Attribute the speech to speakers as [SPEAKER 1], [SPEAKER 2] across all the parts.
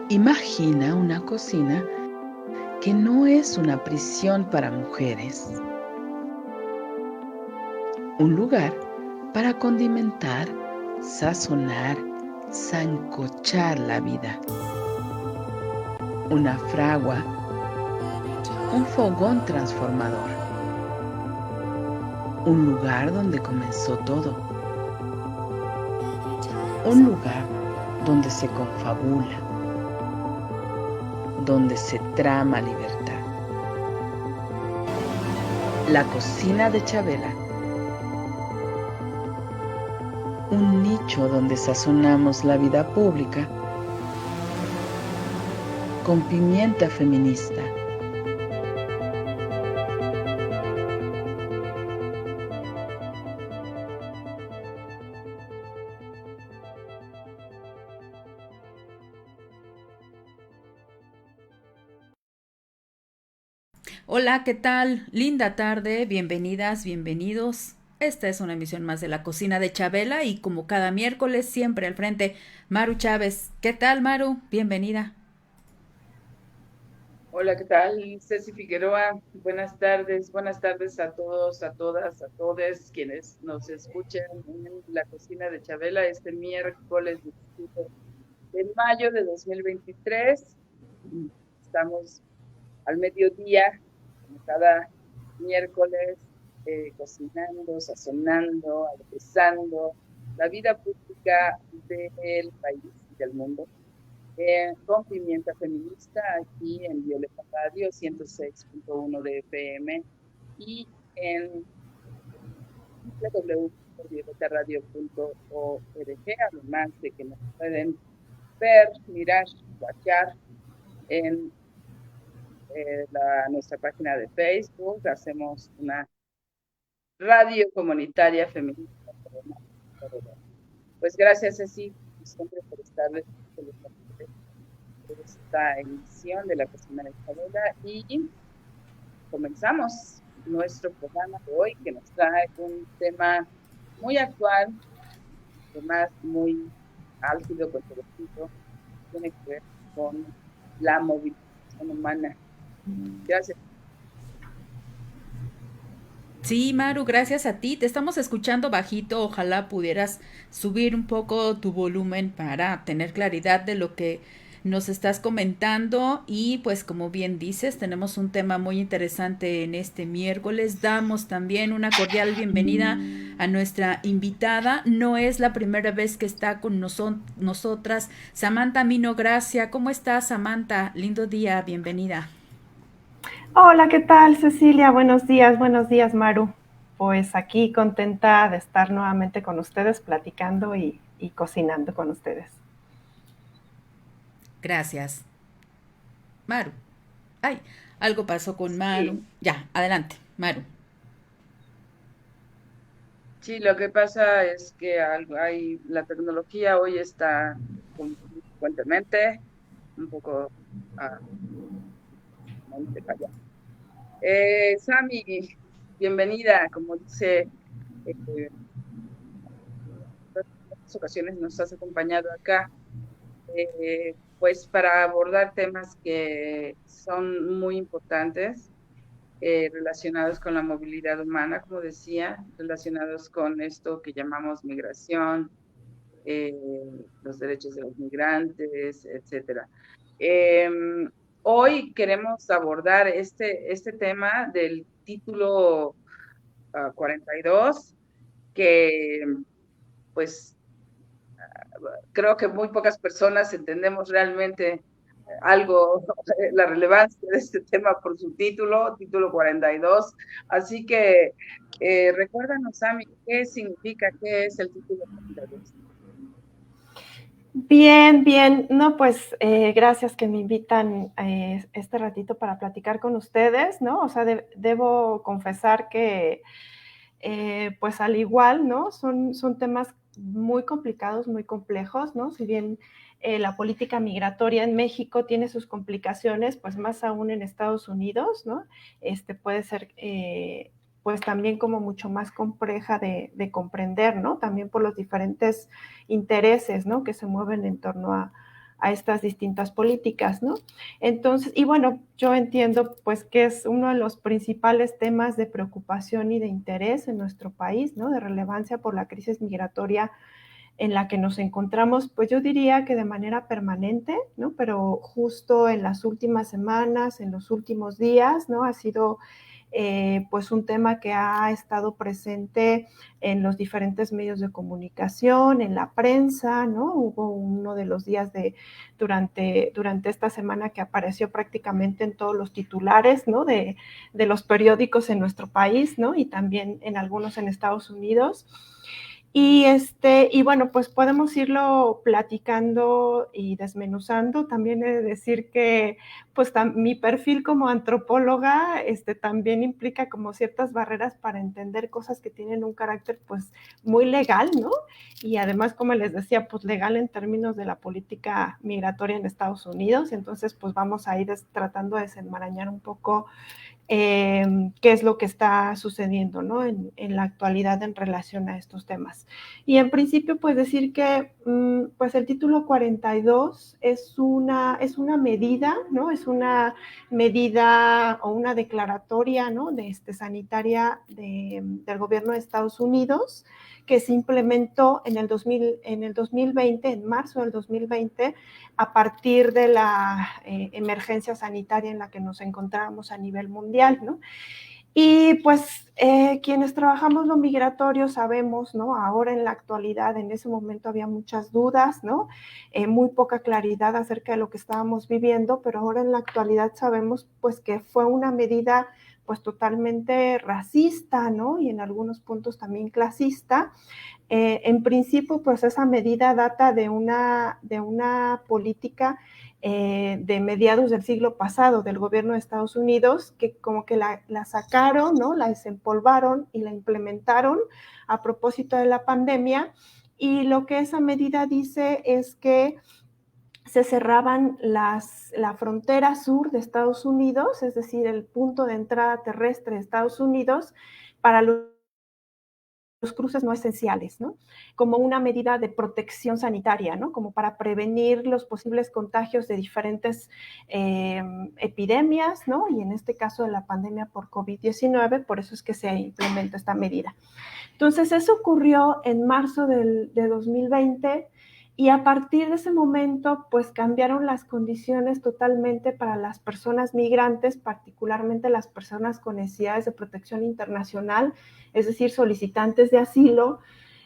[SPEAKER 1] Imagina una cocina que no es una prisión para mujeres, un lugar para condimentar, sazonar, sancochar la vida. Una fragua, un fogón transformador, un lugar donde comenzó todo, un lugar donde se confabula, donde se trama libertad. La cocina de Chabela, un nicho donde sazonamos la vida pública con pimienta feminista.
[SPEAKER 2] Hola, ¿qué tal? Linda tarde, bienvenidas, bienvenidos. Esta es una emisión más de la cocina de Chabela y como cada miércoles siempre al frente, Maru Chávez. ¿Qué tal, Maru? Bienvenida.
[SPEAKER 3] Hola, ¿qué tal? Ceci Figueroa, buenas tardes a todos, a todas, a todos quienes nos escuchan en la cocina de Chabela este miércoles 17 de mayo de 2023. Estamos al mediodía, como cada miércoles, cocinando, sazonando, aderezando la vida pública del país y del mundo con Pimienta Feminista aquí en Violeta Radio 106.1 de FM y en www.violetaradio.org, además de que nos pueden ver, mirar, watchar en nuestra página de Facebook. Hacemos una radio comunitaria feminista. Pues gracias, Ceci, siempre por estar de esta emisión de la Cocina de Isabela y comenzamos nuestro programa de hoy que nos trae un tema muy actual, además muy álgido, controvertido, tiene que ver con la movilización humana. Gracias.
[SPEAKER 2] Sí, Maru, gracias a ti. Te estamos escuchando bajito. Ojalá pudieras subir un poco tu volumen para tener claridad de lo que nos estás comentando. Y pues como bien dices, tenemos un tema muy interesante en este miércoles. Damos también una cordial bienvenida a nuestra invitada. No es la primera vez que está con nosotras. Samantha Mino Gracia. ¿Cómo estás, Samantha? Lindo día, bienvenida.
[SPEAKER 4] Hola, ¿qué tal, Cecilia? Buenos días, Maru. Pues aquí contenta de estar nuevamente con ustedes, platicando y cocinando con ustedes.
[SPEAKER 2] Gracias. Maru. Ay, algo pasó con Maru.
[SPEAKER 3] Sí,
[SPEAKER 2] Ya, adelante, Maru.
[SPEAKER 3] sí, lo que pasa es que la tecnología hoy está frecuentemente un poco ah, fallando. Sami, bienvenida, como dice, en otras ocasiones nos has acompañado acá, pues para abordar temas que son muy importantes, relacionados con la movilidad humana, como decía, relacionados con esto que llamamos migración, eh, los derechos de los migrantes, etcétera. Eh, Hoy queremos abordar este tema del título 42, que pues creo que muy pocas personas entendemos realmente algo, la relevancia de este tema por su título 42. Así que recuérdanos, Sami, ¿qué significa, qué es el título 42?
[SPEAKER 4] Bien, bien. No, pues gracias que me invitan este ratito para platicar con ustedes, ¿no? O sea, debo confesar que, pues al igual, ¿no? Son temas muy complicados, muy complejos, ¿no? Si bien la política migratoria en México tiene sus complicaciones, pues más aún en Estados Unidos, ¿no? Puede ser, pues también como mucho más compleja de comprender, ¿no? También por los diferentes intereses, ¿no? Que se mueven en torno a estas distintas políticas, ¿no? Entonces, y bueno, yo entiendo pues que es uno de los principales temas de preocupación y de interés en nuestro país, ¿no? De relevancia por la crisis migratoria en la que nos encontramos, pues yo diría que de manera permanente, ¿no? Pero justo en las últimas semanas, en los últimos días, ¿no? Ha sido pues un tema que ha estado presente en los diferentes medios de comunicación, en la prensa, ¿no? Hubo uno de los días durante esta semana que apareció prácticamente en todos los titulares, ¿no? De los periódicos en nuestro país, ¿no? Y también en algunos en Estados Unidos. Y bueno, pues podemos irlo platicando y desmenuzando. También he de decir que pues mi perfil como antropóloga también implica como ciertas barreras para entender cosas que tienen un carácter pues muy legal, ¿no? Y además, como les decía, pues legal en términos de la política migratoria en Estados Unidos. Entonces, pues vamos a ir tratando de desenmarañar un poco qué es lo que está sucediendo, ¿no? en la actualidad en relación a estos temas. Y en principio, pues decir que pues el título 42 es una medida, ¿no? Es una medida o una declaratoria, ¿no? Sanitaria del gobierno de Estados Unidos, que se implementó en el 2020, en marzo del 2020, a partir de la emergencia sanitaria en la que nos encontrábamos a nivel mundial, ¿no? Y pues quienes trabajamos lo migratorio sabemos, ¿no? Ahora en la actualidad, en ese momento había muchas dudas, ¿no? Muy poca claridad acerca de lo que estábamos viviendo, pero ahora en la actualidad sabemos pues que fue una medida pues totalmente racista, ¿no? Y en algunos puntos también clasista. En principio, pues esa medida data de una política de mediados del siglo pasado del gobierno de Estados Unidos, que como que la sacaron, ¿no? La desempolvaron y la implementaron a propósito de la pandemia. Y lo que esa medida dice es que se cerraban la frontera sur de Estados Unidos, es decir, el punto de entrada terrestre de Estados Unidos, para los cruces no esenciales, ¿no? Como una medida de protección sanitaria, ¿no? Como para prevenir los posibles contagios de diferentes epidemias, ¿no? Y en este caso de la pandemia por COVID-19, por eso es que se implementa esta medida. Entonces, eso ocurrió en marzo de 2020 y a partir de ese momento, pues cambiaron las condiciones totalmente para las personas migrantes, particularmente las personas con necesidades de protección internacional, es decir, solicitantes de asilo,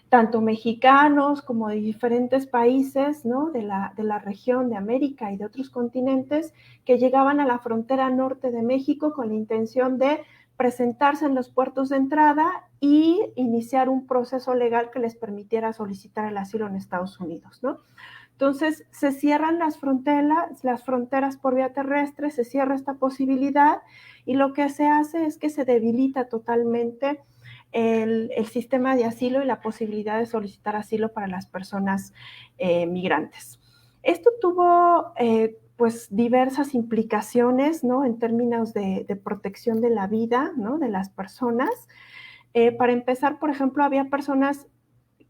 [SPEAKER 4] tanto mexicanos como de diferentes países, ¿no? de la región de América y de otros continentes, que llegaban a la frontera norte de México con la intención de presentarse en los puertos de entrada y iniciar un proceso legal que les permitiera solicitar el asilo en Estados Unidos, ¿no? Entonces, se cierran las fronteras por vía terrestre, se cierra esta posibilidad y lo que se hace es que se debilita totalmente el sistema de asilo y la posibilidad de solicitar asilo para las personas migrantes. Esto tuvo pues diversas implicaciones, ¿no? En términos de protección de la vida, ¿no? De las personas. Para empezar, por ejemplo, había personas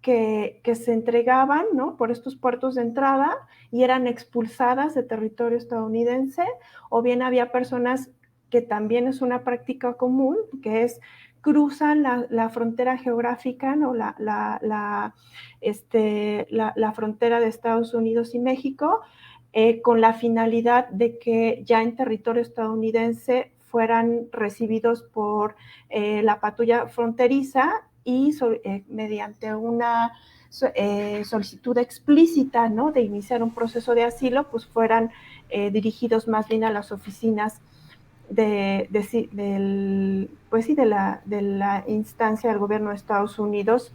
[SPEAKER 4] que se entregaban, ¿no? Por estos puertos de entrada y eran expulsadas de territorio estadounidense, o bien había personas que también es una práctica común, que es cruzan la frontera geográfica, ¿no? la frontera de Estados Unidos y México, con la finalidad de que ya en territorio estadounidense fueran recibidos por la patrulla fronteriza y mediante una solicitud explícita, ¿no? De iniciar un proceso de asilo, pues fueran dirigidos más bien a las oficinas de la instancia del gobierno de Estados Unidos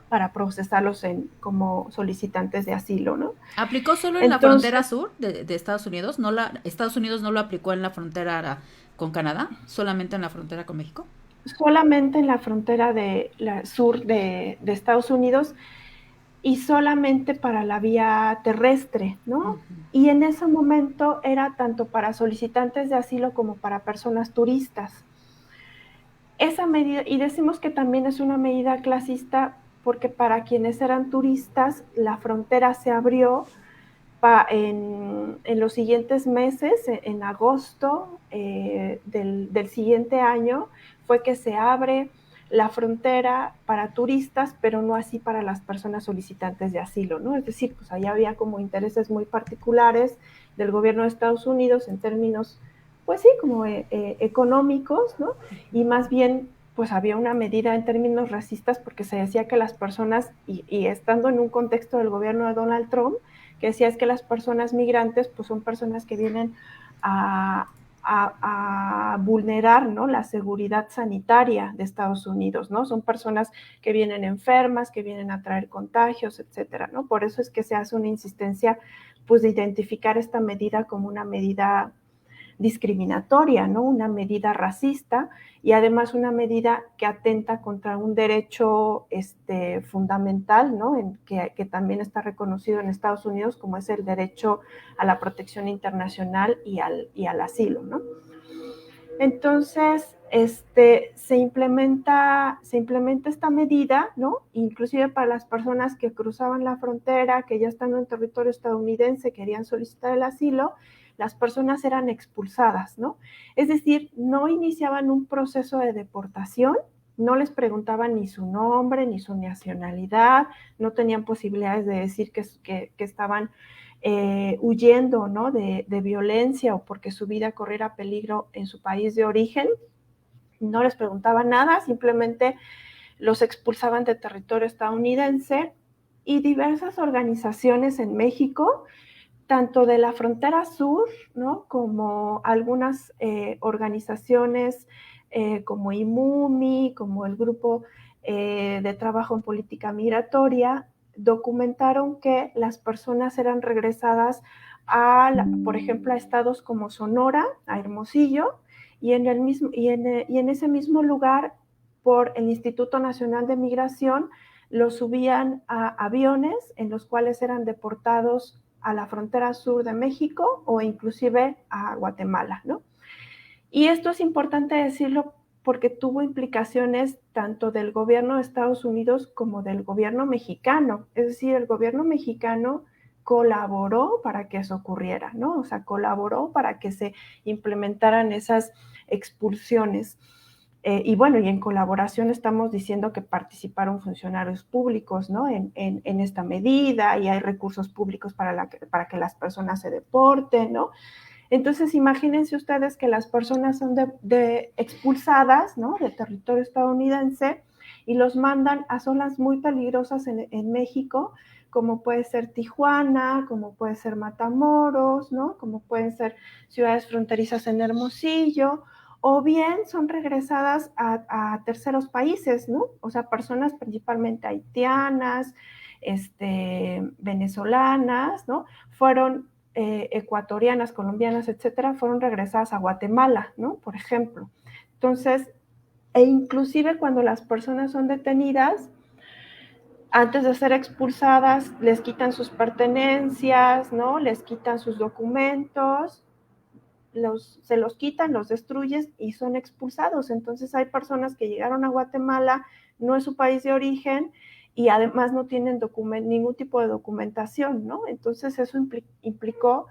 [SPEAKER 4] para procesarlos como solicitantes de asilo, ¿no?
[SPEAKER 2] ¿Aplicó solo en la frontera sur de Estados Unidos? ¿Estados Unidos no lo aplicó en la frontera con Canadá? ¿Solamente en la frontera con México?
[SPEAKER 4] Solamente en la frontera sur de Estados Unidos y solamente para la vía terrestre, ¿no? Uh-huh. Y en ese momento era tanto para solicitantes de asilo como para personas turistas. Esa medida, y decimos que también es una medida clasista porque para quienes eran turistas la frontera se abrió en los siguientes meses, en agosto del siguiente año, fue que se abre la frontera para turistas, pero no así para las personas solicitantes de asilo, ¿no? Es decir, pues allá había como intereses muy particulares del gobierno de Estados Unidos en términos, pues sí, como económicos, ¿no? Y más bien, pues había una medida en términos racistas porque se decía que las personas, y estando en un contexto del gobierno de Donald Trump, que decía es que las personas migrantes, pues son personas que vienen a vulnerar, ¿no?, la seguridad sanitaria de Estados Unidos, ¿no? Son personas que vienen enfermas, que vienen a traer contagios, etcétera, ¿no? Por eso es que se hace una insistencia, pues, de identificar esta medida como una medida discriminatoria, ¿no? Una medida racista y además una medida que atenta contra un derecho fundamental, ¿no? Que también está reconocido en Estados Unidos, como es el derecho a la protección internacional y al asilo, ¿no? Entonces, se implementa esta medida, ¿no? Inclusive para las personas que cruzaban la frontera, que ya estando en territorio estadounidense querían solicitar el asilo, las personas eran expulsadas, ¿no? Es decir, no iniciaban un proceso de deportación, no les preguntaban ni su nombre, ni su nacionalidad, no tenían posibilidades de decir que estaban huyendo, ¿no?, de violencia o porque su vida corriera peligro en su país de origen. No les preguntaban nada, simplemente los expulsaban de territorio estadounidense y diversas organizaciones en México, tanto de la frontera sur, ¿no?, como algunas organizaciones como IMUMI, como el Grupo de Trabajo en Política Migratoria, documentaron que las personas eran regresadas por ejemplo, a estados como Sonora, a Hermosillo, y en ese mismo lugar, por el Instituto Nacional de Migración, los subían a aviones en los cuales eran deportados a la frontera sur de México o inclusive a Guatemala, ¿no? Y esto es importante decirlo porque tuvo implicaciones tanto del gobierno de Estados Unidos como del gobierno mexicano. Es decir, el gobierno mexicano colaboró para que eso ocurriera, ¿no? O sea, colaboró para que se implementaran esas expulsiones. Y bueno, y en colaboración estamos diciendo que participaron funcionarios públicos, ¿no?, en esta medida, y hay recursos públicos para que las personas se deporten, ¿no? Entonces, imagínense ustedes que las personas son expulsadas, ¿no?, de territorio estadounidense y los mandan a zonas muy peligrosas en México, como puede ser Tijuana, como puede ser Matamoros, ¿no?, como pueden ser ciudades fronterizas en Hermosillo, o bien son regresadas a terceros países, ¿no? O sea, personas principalmente haitianas, venezolanas, ¿no? Fueron ecuatorianas, colombianas, etcétera, fueron regresadas a Guatemala, ¿no?, por ejemplo. Entonces, e inclusive cuando las personas son detenidas, antes de ser expulsadas, les quitan sus pertenencias, ¿no?, les quitan sus documentos, se los quitan, los destruyen y son expulsados. Entonces hay personas que llegaron a Guatemala, no es su país de origen, y además no tienen ningún tipo de documentación, ¿no? Entonces eso implicó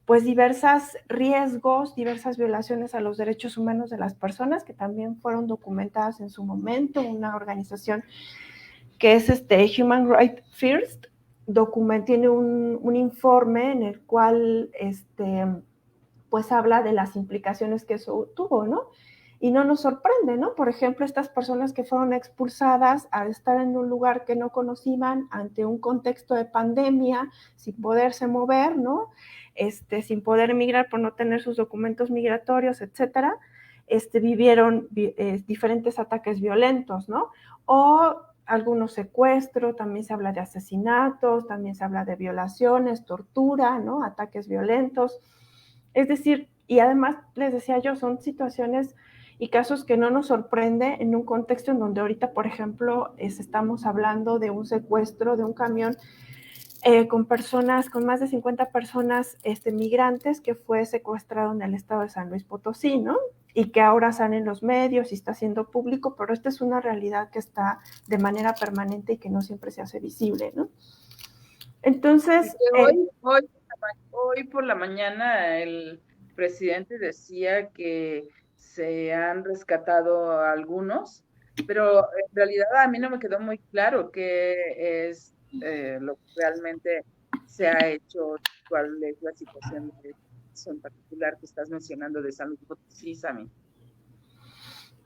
[SPEAKER 4] pues diversos riesgos, diversas violaciones a los derechos humanos de las personas que también fueron documentadas en su momento. Una organización que es Human Rights First tiene un informe en el cual pues habla de las implicaciones que eso tuvo, ¿no? Y no nos sorprende, ¿no? Por ejemplo, estas personas que fueron expulsadas al estar en un lugar que no conocían, ante un contexto de pandemia, sin poderse mover, ¿no? Sin poder emigrar por no tener sus documentos migratorios, etcétera, vivieron diferentes ataques violentos, ¿no? O algunos secuestros, también se habla de asesinatos, también se habla de violaciones, tortura, ¿no?, ataques violentos. Es decir, y además, les decía yo, son situaciones y casos que no nos sorprende en un contexto en donde ahorita, por ejemplo, estamos hablando de un secuestro de un camión con más de 50 personas migrantes que fue secuestrado en el estado de San Luis Potosí, ¿no? Y que ahora sale en los medios y está siendo público, pero esta es una realidad que está de manera permanente y que no siempre se hace visible, ¿no? Entonces...
[SPEAKER 3] hoy hoy por la mañana el presidente decía que se han rescatado a algunos, pero en realidad a mí no me quedó muy claro qué es lo que realmente se ha hecho, cuál es la situación de eso en particular que estás mencionando de San Luis Potosí, Sami.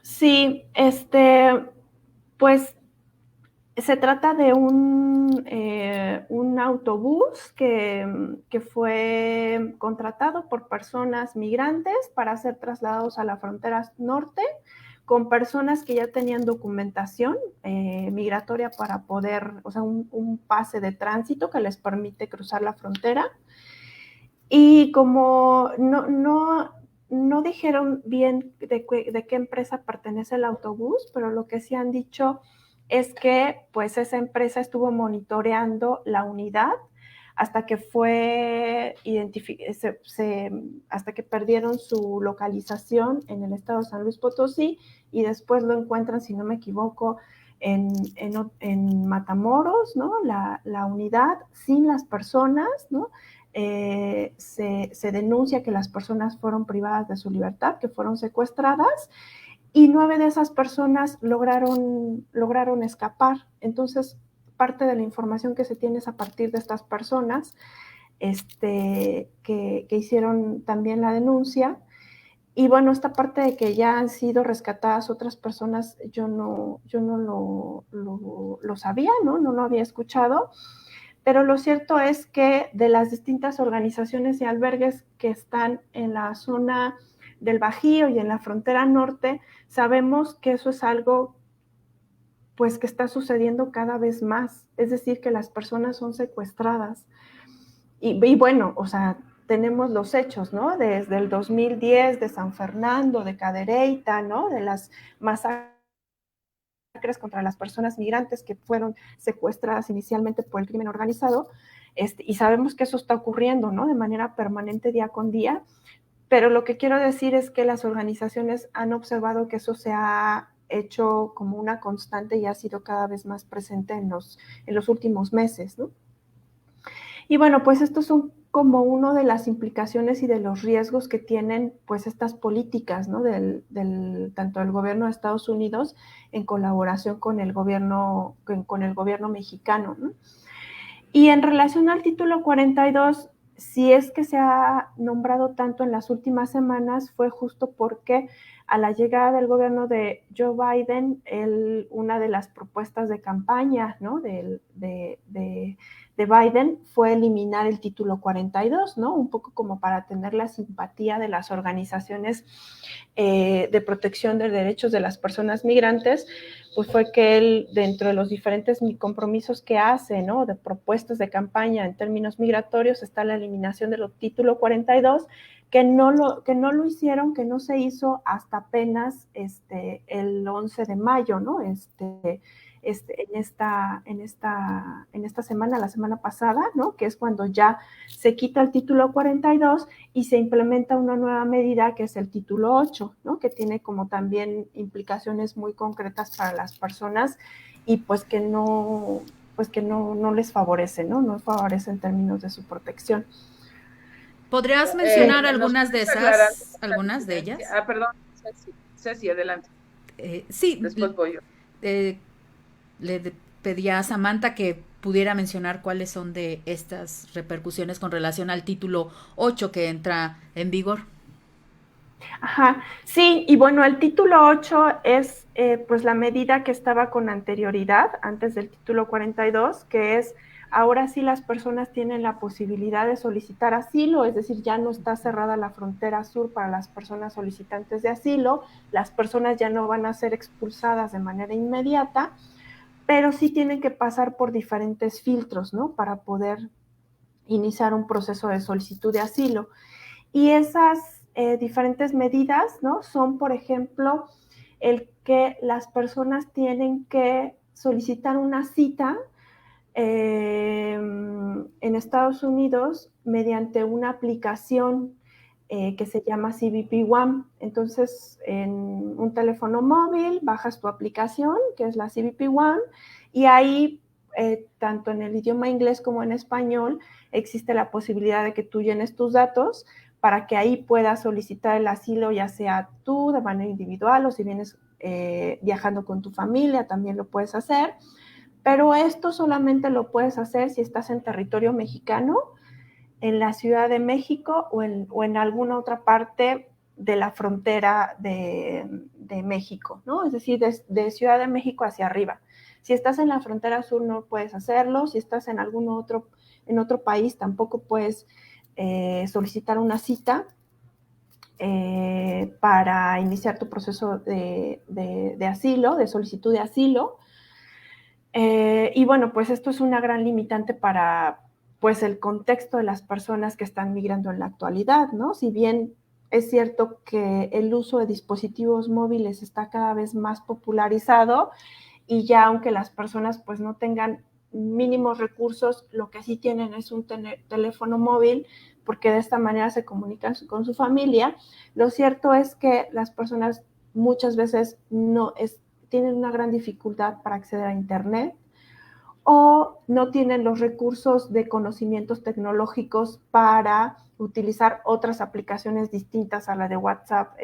[SPEAKER 4] Sí, pues se trata de un autobús que fue contratado por personas migrantes para ser trasladados a la frontera norte, con personas que ya tenían documentación migratoria para poder, o sea, un pase de tránsito que les permite cruzar la frontera. Y como no dijeron bien de qué empresa pertenece el autobús, pero lo que sí han dicho es que pues esa empresa estuvo monitoreando la unidad hasta que hasta que perdieron su localización en el estado de San Luis Potosí, y después lo encuentran, si no me equivoco, en Matamoros, ¿no? La unidad sin las personas, ¿no? Se denuncia que las personas fueron privadas de su libertad, que fueron secuestradas, y 9 de esas personas lograron escapar. Entonces, parte de la información que se tiene es a partir de estas personas que hicieron también la denuncia. Y bueno, esta parte de que ya han sido rescatadas otras personas, yo no lo sabía, ¿no? No lo había escuchado. Pero lo cierto es que de las distintas organizaciones y albergues que están en la zona del Bajío y en la frontera norte, sabemos que eso es algo pues que está sucediendo cada vez más, es decir, que las personas son secuestradas. Y bueno, o sea, tenemos los hechos, ¿no? Desde el 2010 de San Fernando, de Cadereyta, ¿no? De las masacres contra las personas migrantes que fueron secuestradas inicialmente por el crimen organizado, y sabemos que eso está ocurriendo, ¿no? De manera permanente día con día, pero lo que quiero decir es que las organizaciones han observado que eso se ha hecho como una constante y ha sido cada vez más presente en los últimos meses, ¿no? Y bueno, pues estos son como una de las implicaciones y de los riesgos que tienen pues estas políticas, ¿no? Tanto del gobierno de Estados Unidos en colaboración con el gobierno mexicano, ¿no? Y en relación al título 42, si es que se ha nombrado tanto en las últimas semanas, fue justo porque a la llegada del gobierno de Joe Biden, una de las propuestas de campaña, ¿no? de Biden fue eliminar el título 42, ¿no? Un poco como para tener la simpatía de las organizaciones de protección de derechos de las personas migrantes, pues fue que él, dentro de los diferentes compromisos que hace, ¿no? De propuestas de campaña en términos migratorios, está la eliminación del título 42, que no lo hicieron, que no se hizo hasta apenas el 11 de mayo, ¿no? En esta semana, la semana pasada, ¿no? Que es cuando ya se quita el título 42 y se implementa una nueva medida que es el título 8, ¿no? Que tiene como también implicaciones muy concretas para las personas y pues que no les favorece, ¿no? No favorece en términos de su protección.
[SPEAKER 2] ¿Podrías mencionar algunas de esas, algunas de ellas?
[SPEAKER 3] Perdón, Ceci, adelante.
[SPEAKER 2] Sí.
[SPEAKER 3] Después voy yo.
[SPEAKER 2] Le pedía a Samantha que pudiera mencionar cuáles son de estas repercusiones con relación al título 8 que entra en vigor.
[SPEAKER 4] Ajá, sí, y bueno, el título 8 es pues la medida que estaba con anterioridad, antes del título 42, que es ahora sí las personas tienen la posibilidad de solicitar asilo, es decir, ya no está cerrada la frontera sur para las personas solicitantes de asilo, las personas ya no van a ser expulsadas de manera inmediata, pero sí tienen que pasar por diferentes filtros, ¿no? Para poder iniciar un proceso de solicitud de asilo. Y esas diferentes medidas, ¿no? Son, por ejemplo, el que las personas tienen que solicitar una cita en Estados Unidos mediante una aplicación que se llama CBP One. Entonces, en un teléfono móvil bajas tu aplicación, que es la CBP One, y ahí, tanto en el idioma inglés como en español, existe la posibilidad de que tú llenes tus datos para que ahí puedas solicitar el asilo, ya sea tú de manera individual o si vienes viajando con tu familia, también lo puedes hacer. Pero esto solamente lo puedes hacer si estás en territorio mexicano, en la Ciudad de México o en alguna otra parte de la frontera de México, ¿no? Es decir, de Ciudad de México hacia arriba. Si estás en la frontera sur no puedes hacerlo, si estás en en otro país tampoco puedes solicitar una cita para iniciar tu proceso de asilo, de solicitud de asilo. Y bueno, pues esto es una gran limitante para pues el contexto de las personas que están migrando en la actualidad, ¿no? Si bien es cierto que el uso de dispositivos móviles está cada vez más popularizado y ya aunque las personas pues no tengan mínimos recursos, lo que sí tienen es un teléfono móvil porque de esta manera se comunican con su familia. Lo cierto es que las personas muchas veces tienen una gran dificultad para acceder a Internet o no tienen los recursos de conocimientos tecnológicos para utilizar otras aplicaciones distintas a la de WhatsApp,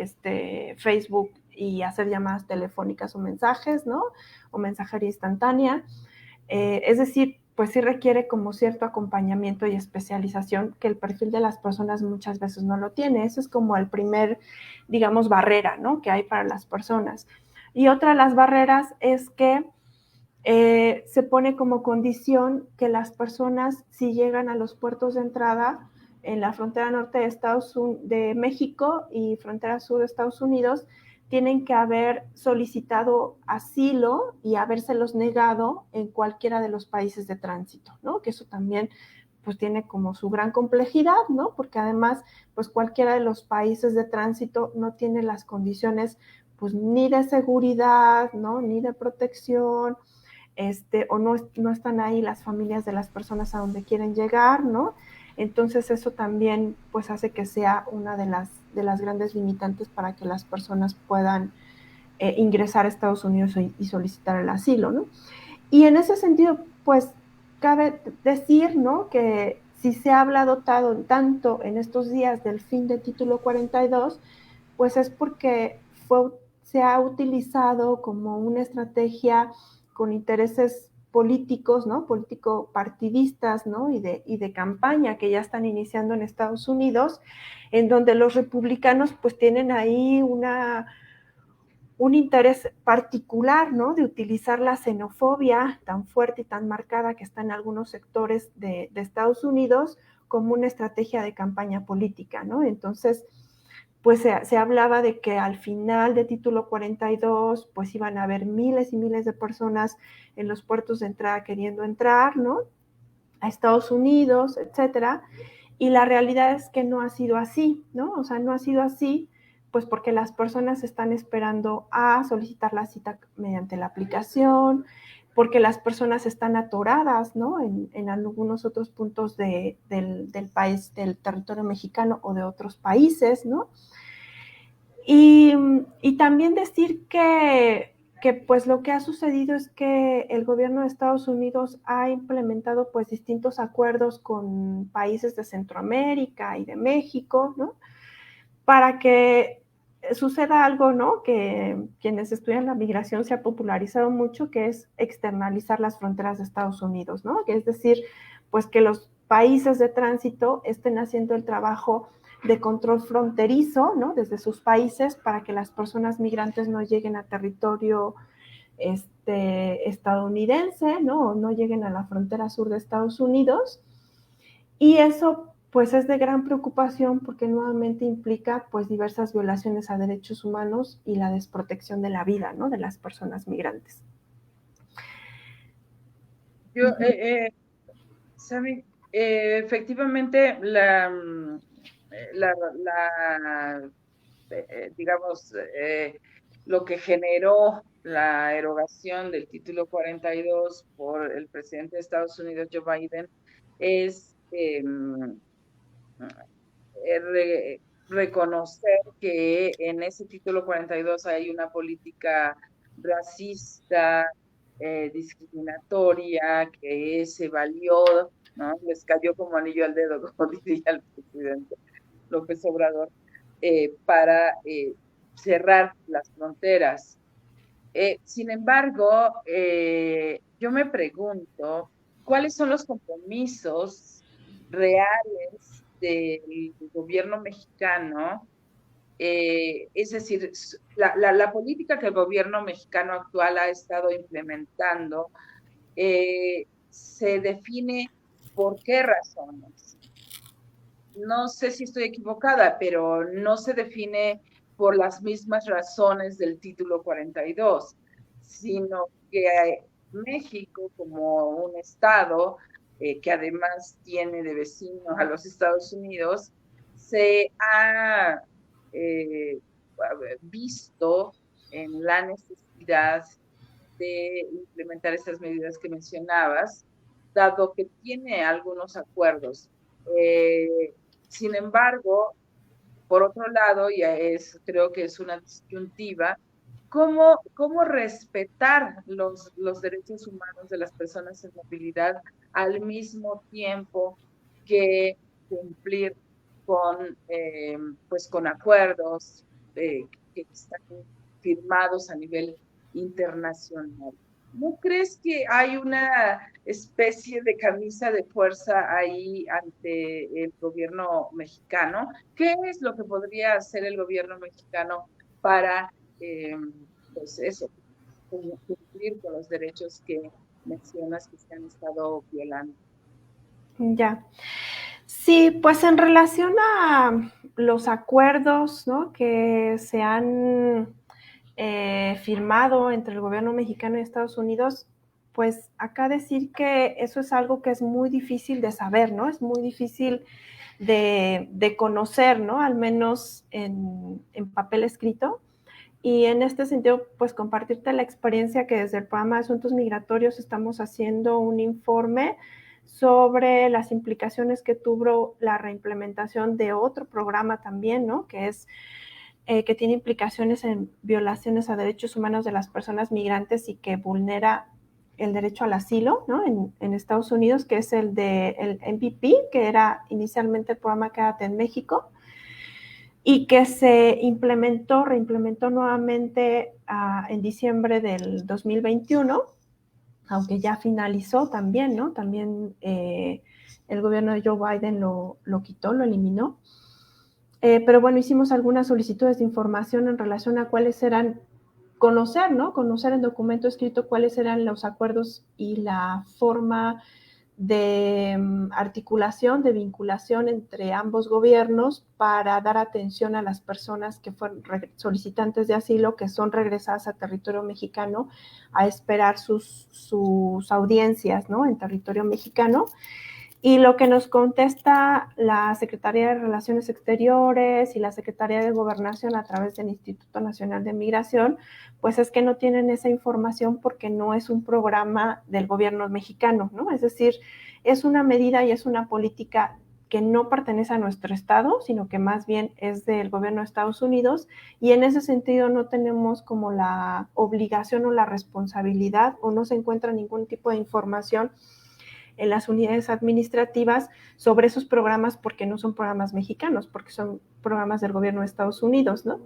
[SPEAKER 4] Facebook y hacer llamadas telefónicas o mensajes, ¿no? O mensajería instantánea. Es decir, pues sí requiere como cierto acompañamiento y especialización que el perfil de las personas muchas veces no lo tiene. Eso es como el primer, digamos, barrera, ¿no? Que hay para las personas. Y otra de las barreras es que se pone como condición que las personas, si llegan a los puertos de entrada en la frontera norte de México y frontera sur de Estados Unidos, tienen que haber solicitado asilo y habérselos negado en cualquiera de los países de tránsito, ¿no? Que eso también pues tiene como su gran complejidad, ¿no? Porque además, pues cualquiera de los países de tránsito no tiene las condiciones pues ni de seguridad, ¿no? Ni de protección, o no están ahí las familias de las personas a donde quieren llegar, ¿no? Entonces eso también pues hace que sea una de las grandes limitantes para que las personas puedan ingresar a Estados Unidos y solicitar el asilo, ¿no? Y en ese sentido, pues cabe decir, ¿no? Que si se ha hablado tanto en estos días del fin del título 42, pues es porque se ha utilizado como una estrategia con intereses políticos, ¿no? Político-partidistas, ¿no? Y de campaña que ya están iniciando en Estados Unidos, en donde los republicanos pues tienen ahí un interés particular, ¿no? De utilizar la xenofobia tan fuerte y tan marcada que está en algunos sectores de Estados Unidos como una estrategia de campaña política, ¿no? Entonces, pues se hablaba de que al final de título 42, pues iban a haber miles y miles de personas en los puertos de entrada queriendo entrar, ¿no? A Estados Unidos, etcétera. Y la realidad es que no ha sido así, ¿no? O sea, no ha sido así, pues porque las personas están esperando a solicitar la cita mediante la aplicación, porque las personas están atoradas, ¿no? En algunos otros puntos del país, del territorio mexicano o de otros países, ¿no? Y también decir que pues lo que ha sucedido es que el gobierno de Estados Unidos ha implementado pues distintos acuerdos con países de Centroamérica y de México, ¿no? Para que suceda algo, ¿no? Que quienes estudian la migración se ha popularizado mucho, que es externalizar las fronteras de Estados Unidos, ¿no? Que es decir, pues que los países de tránsito estén haciendo el trabajo de control fronterizo, ¿no? Desde sus países para que las personas migrantes no lleguen a territorio estadounidense, ¿no? O no lleguen a la frontera sur de Estados Unidos. Y eso pues es de gran preocupación porque nuevamente implica pues diversas violaciones a derechos humanos y la desprotección de la vida, ¿no? De las personas migrantes.
[SPEAKER 3] ¿Saben? Efectivamente, digamos, lo que generó la erogación del título 42 por el presidente de Estados Unidos, Joe Biden, es reconocer que en ese título 42 hay una política racista, discriminatoria, que se valió ¿no? Les cayó como anillo al dedo, como diría el presidente López Obrador, para cerrar las fronteras. Sin embargo, yo me pregunto, ¿cuáles son los compromisos reales del gobierno mexicano? Es decir, la política que el gobierno mexicano actual ha estado implementando se define por qué razones. No sé si estoy equivocada, pero no se define por las mismas razones del título 42, sino que México como un estado que además tiene de vecino a los Estados Unidos, se ha visto en la necesidad de implementar estas medidas que mencionabas, dado que tiene algunos acuerdos. Sin embargo, por otro lado, creo que es una disyuntiva, ¿cómo respetar los derechos humanos de las personas en movilidad al mismo tiempo que cumplir pues con acuerdos que están firmados a nivel internacional? ¿No crees que hay una especie de camisa de fuerza ahí ante el gobierno mexicano? ¿Qué es lo que podría hacer el gobierno mexicano para, pues eso, cumplir con los derechos que mencionas que se han estado violando?
[SPEAKER 4] Ya. Sí, pues en relación a los acuerdos, ¿no?, que se han firmado entre el gobierno mexicano y Estados Unidos, pues acá decir que eso es algo que es muy difícil de saber, ¿no? Es muy difícil de conocer, ¿no? Al menos en papel escrito. Y en este sentido, pues compartirte la experiencia que desde el programa de Asuntos Migratorios estamos haciendo un informe sobre las implicaciones que tuvo la reimplementación de otro programa también, ¿no?, que es que tiene implicaciones en violaciones a derechos humanos de las personas migrantes y que vulnera el derecho al asilo, ¿no?, en Estados Unidos, que es el MVP, que era inicialmente el programa Quédate en México, y que se reimplementó nuevamente en diciembre del 2021, aunque ya finalizó también, ¿no? También el gobierno de Joe Biden lo quitó, lo eliminó. Pero bueno, hicimos algunas solicitudes de información en relación a cuáles eran, conocer, ¿no? Conocer en documento escrito cuáles eran los acuerdos y la forma de articulación, de vinculación entre ambos gobiernos para dar atención a las personas que fueron solicitantes de asilo, que son regresadas a territorio mexicano a esperar sus audiencias, ¿no?, en territorio mexicano. Y lo que nos contesta la Secretaría de Relaciones Exteriores y la Secretaría de Gobernación a través del Instituto Nacional de Migración, pues es que no tienen esa información porque no es un programa del gobierno mexicano, ¿no? Es decir, es una medida y es una política que no pertenece a nuestro estado, sino que más bien es del gobierno de Estados Unidos, y en ese sentido no tenemos como la obligación o la responsabilidad, o no se encuentra ningún tipo de información en las unidades administrativas sobre esos programas, porque no son programas mexicanos, porque son programas del gobierno de Estados Unidos, ¿no?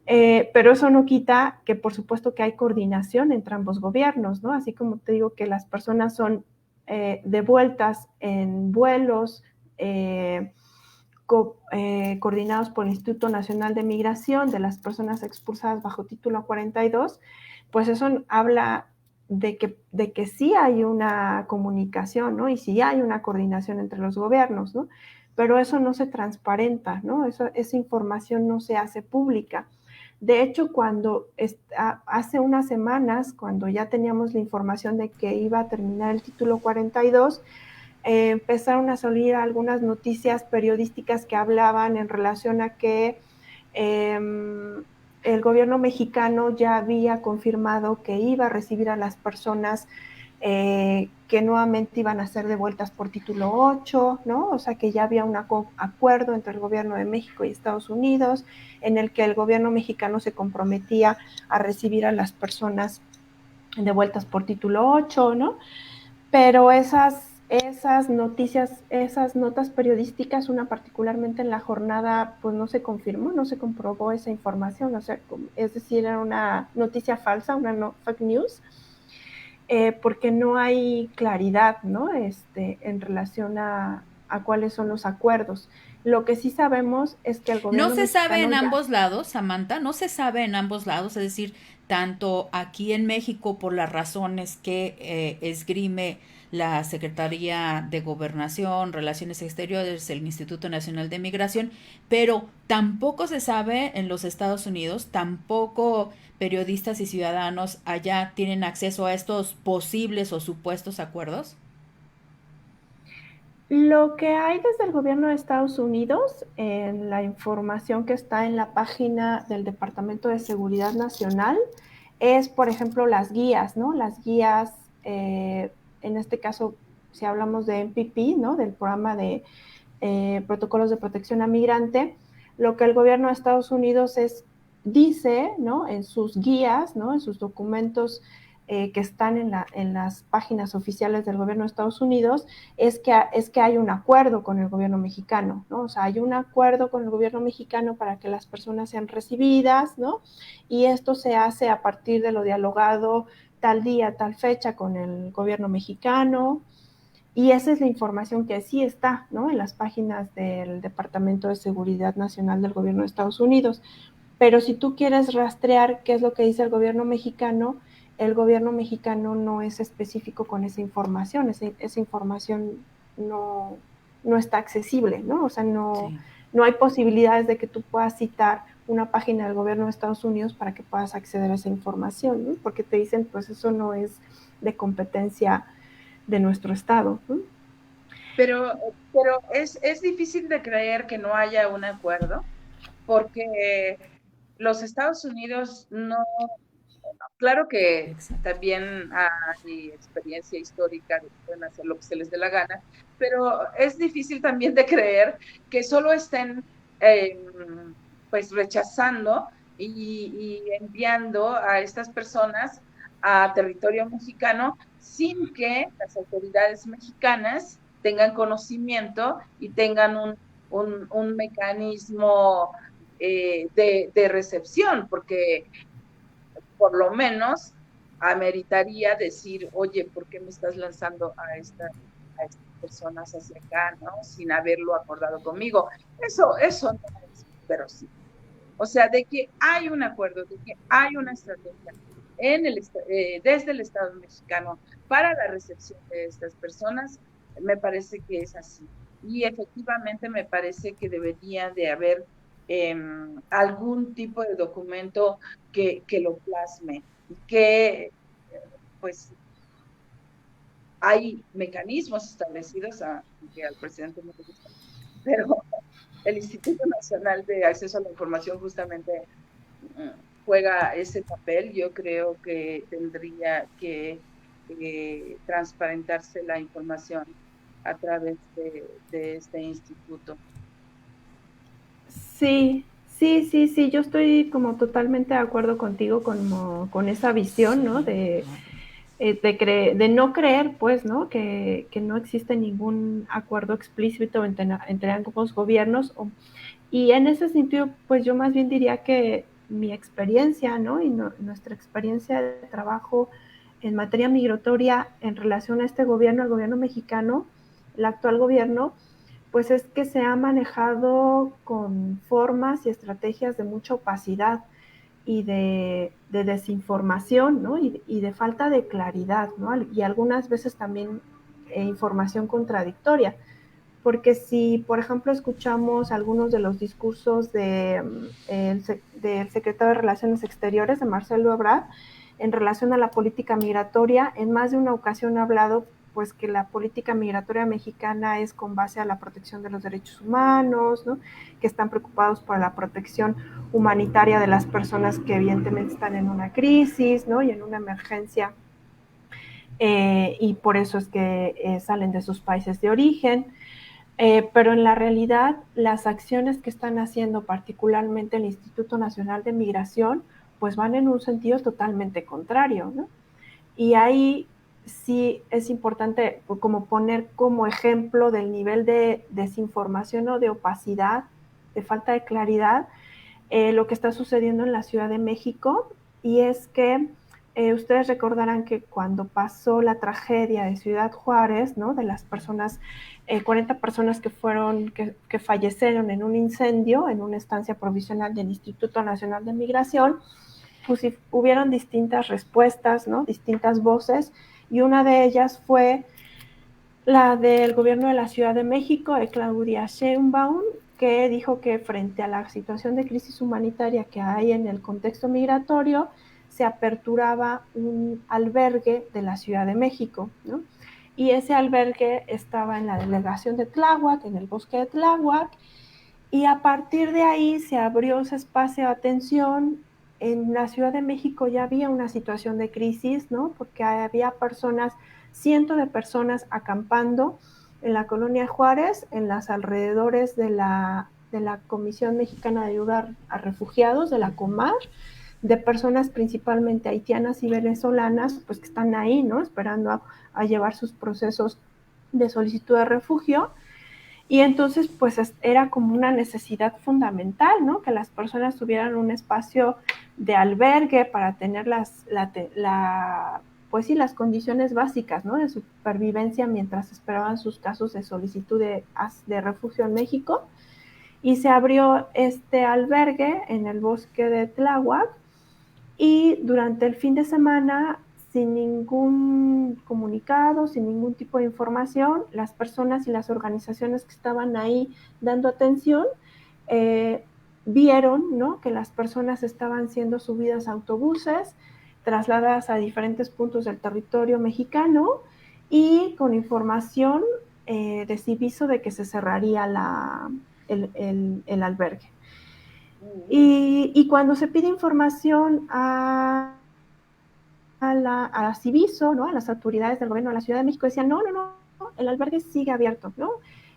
[SPEAKER 4] Pero eso no quita que, por supuesto, que hay coordinación entre ambos gobiernos, ¿no? Así como te digo que las personas son devueltas en vuelos coordinados por el Instituto Nacional de Migración de las personas expulsadas bajo título 42, pues eso habla de que sí hay una comunicación, ¿no? Y sí hay una coordinación entre los gobiernos, ¿no? Pero eso no se transparenta, ¿no? Esa información no se hace pública. De hecho, hace unas semanas, cuando ya teníamos la información de que iba a terminar el título 42, empezaron a salir algunas noticias periodísticas que hablaban en relación a que el gobierno mexicano ya había confirmado que iba a recibir a las personas que nuevamente iban a ser devueltas por título 8, ¿no? O sea, que ya había un acuerdo entre el gobierno de México y Estados Unidos en el que el gobierno mexicano se comprometía a recibir a las personas devueltas por título 8, ¿no? Pero esas esas noticias, esas notas periodísticas, una particularmente en la jornada, pues no se confirmó, no se comprobó esa información, o sea, es decir, era una noticia falsa, una fake news, porque no hay claridad, ¿no? En relación a cuáles son los acuerdos. Lo que sí sabemos es que el
[SPEAKER 2] No
[SPEAKER 4] gobierno
[SPEAKER 2] se sabe
[SPEAKER 4] mexicano
[SPEAKER 2] en
[SPEAKER 4] ya...
[SPEAKER 2] ambos lados, Samantha, no se sabe en ambos lados, es decir, tanto aquí en México por las razones que esgrime la Secretaría de Gobernación, Relaciones Exteriores, el Instituto Nacional de Migración, pero tampoco se sabe en los Estados Unidos, tampoco periodistas y ciudadanos allá tienen acceso a estos posibles o supuestos acuerdos.
[SPEAKER 4] Lo que hay desde el gobierno de Estados Unidos, en la información que está en la página del Departamento de Seguridad Nacional, es, por ejemplo, las guías, ¿no? Las guías, en este caso, si hablamos de MPP, ¿no? Del programa de protocolos de protección a migrante, lo que el gobierno de Estados Unidos dice, ¿no? En sus guías, ¿no? En sus documentos que están en las páginas oficiales del gobierno de Estados Unidos, es que hay un acuerdo con el gobierno mexicano, ¿no? O sea, hay un acuerdo con el gobierno mexicano para que las personas sean recibidas, ¿no? Y esto se hace a partir de lo dialogado tal día, tal fecha con el gobierno mexicano, y esa es la información que sí está, ¿no? En las páginas del Departamento de Seguridad Nacional del Gobierno de Estados Unidos. Pero si tú quieres rastrear qué es lo que dice el gobierno mexicano no es específico con esa información. Esa información no, no está accesible, ¿no? O sea,
[SPEAKER 2] Sí.
[SPEAKER 4] no hay posibilidades de que tú puedas citar una página del gobierno de Estados Unidos para que puedas acceder a esa información, ¿no? Porque te dicen, pues eso no es de competencia de nuestro estado, ¿no?
[SPEAKER 3] Pero es difícil de creer que no haya un acuerdo, porque los Estados Unidos no, claro que
[SPEAKER 2] Exacto.
[SPEAKER 3] también hay experiencia histórica de que pueden hacer lo que se les dé la gana, pero es difícil también de creer que solo estén eh, pues rechazando y enviando a estas personas a territorio mexicano sin que las autoridades mexicanas tengan conocimiento y tengan un mecanismo de recepción, porque por lo menos ameritaría decir, oye, ¿por qué me estás lanzando a estas personas hacia acá, ¿no? Sin haberlo acordado conmigo. Eso no es verosímil. O sea, de que hay un acuerdo, de que hay una estrategia desde el Estado mexicano para la recepción de estas personas, me parece que es así. Y efectivamente me parece que debería de haber algún tipo de documento que lo plasme y que pues hay mecanismos establecidos, que al presidente no le gusta, pero el Instituto Nacional de Acceso a la Información justamente juega ese papel. Yo creo que tendría que transparentarse la información a través de este instituto.
[SPEAKER 4] Sí, sí, yo estoy como totalmente de acuerdo contigo con esa visión, ¿no?
[SPEAKER 2] Sí.
[SPEAKER 4] De no creer, pues, ¿no? Que no existe ningún acuerdo explícito entre ambos gobiernos. Y en ese sentido, pues yo más bien diría que mi experiencia, ¿no? Y nuestra experiencia de trabajo en materia migratoria en relación a este gobierno, el gobierno mexicano, el actual gobierno, pues es que se ha manejado con formas y estrategias de mucha opacidad y de desinformación, ¿no? Y de falta de claridad, ¿no? Y algunas veces también información contradictoria. Porque si, por ejemplo, escuchamos algunos de los discursos del secretario de Relaciones Exteriores, de Marcelo Ebrard, en relación a la política migratoria, en más de una ocasión ha hablado pues que la política migratoria mexicana es con base a la protección de los derechos humanos, ¿no? Que están preocupados por la protección humanitaria de las personas que evidentemente están en una crisis, ¿no? Y en una emergencia, y por eso es que salen de sus países de origen. Pero en la realidad, las acciones que están haciendo particularmente el Instituto Nacional de Migración, pues van en un sentido totalmente contrario, ¿no? Y ahí sí es importante como poner como ejemplo del nivel de desinformación o de opacidad, de falta de claridad, lo que está sucediendo en la Ciudad de México, y es que ustedes recordarán que cuando pasó la tragedia de Ciudad Juárez, ¿no? De las personas, 40 personas que fallecieron en un incendio en una estancia provisional del Instituto Nacional de Migración, pues hubieron distintas respuestas, ¿no? Distintas voces, y una de ellas fue la del gobierno de la Ciudad de México, de Claudia Sheinbaum, que dijo que frente a la situación de crisis humanitaria que hay en el contexto migratorio, se aperturaba un albergue de la Ciudad de México, ¿no? Y ese albergue estaba en la delegación de Tláhuac, en el bosque de Tláhuac, y a partir de ahí se abrió ese espacio de atención. En la Ciudad de México ya había una situación de crisis, ¿no? Porque había personas, cientos de personas acampando en la colonia Juárez, en los alrededores de la Comisión Mexicana de Ayuda a Refugiados, de la COMAR, de personas principalmente haitianas y venezolanas, pues que están ahí, ¿no? Esperando a llevar sus procesos de solicitud de refugio. Y entonces, pues era como una necesidad fundamental, ¿no? Que las personas tuvieran un espacio de albergue para tener pues sí, las condiciones básicas, ¿no? De supervivencia mientras esperaban sus casos de solicitud de refugio en México. Y se abrió este albergue en el bosque de Tláhuac, y durante el fin de semana, sin ningún comunicado, sin ningún tipo de información, las personas y las organizaciones que estaban ahí dando atención vieron, ¿no? Que las personas estaban siendo subidas a autobuses, trasladadas a diferentes puntos del territorio mexicano, y con información de Civiso de que se cerraría el albergue. Y cuando se pide información a Civiso, ¿no? A las autoridades del gobierno de la Ciudad de México, decían, no, el albergue sigue abierto, ¿no?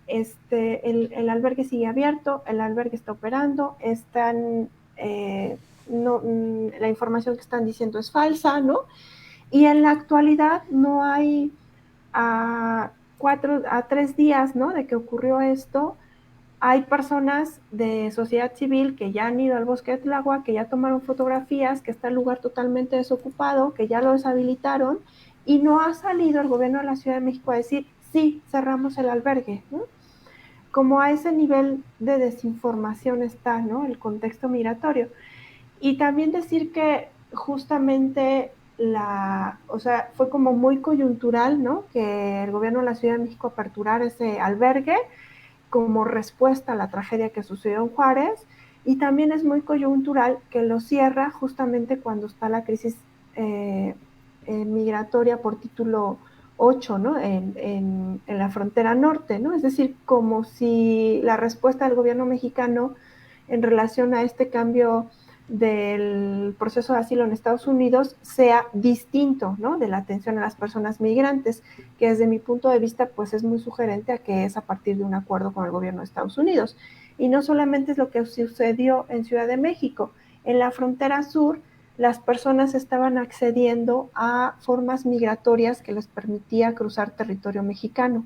[SPEAKER 4] El albergue sigue abierto, el albergue está operando, la información que están diciendo es falsa, ¿no? Y en la actualidad no hay a 3 días, ¿no? De que ocurrió esto, hay personas de sociedad civil que ya han ido al bosque de Tláhuac, que ya tomaron fotografías, que está el lugar totalmente desocupado, que ya lo deshabilitaron, y no ha salido el gobierno de la Ciudad de México a decir, sí, cerramos el albergue, ¿no? Como a ese nivel de desinformación está, ¿no? El contexto migratorio. Y también decir que justamente o sea, fue como muy coyuntural, ¿no? Que el gobierno de la Ciudad de México aperturara ese albergue como respuesta a la tragedia que sucedió en Juárez, y también es muy coyuntural que lo cierra justamente cuando está la crisis migratoria por título 8, ¿no? En la frontera norte, ¿no? Es decir, como si la respuesta del gobierno mexicano en relación a este cambio del proceso de asilo en Estados Unidos sea distinto, ¿no? De la atención a las personas migrantes, que desde mi punto de vista pues es muy sugerente a que es a partir de un acuerdo con el gobierno de Estados Unidos. Y no solamente es lo que sucedió en Ciudad de México, en la frontera sur las personas estaban accediendo a formas migratorias que les permitía cruzar territorio mexicano.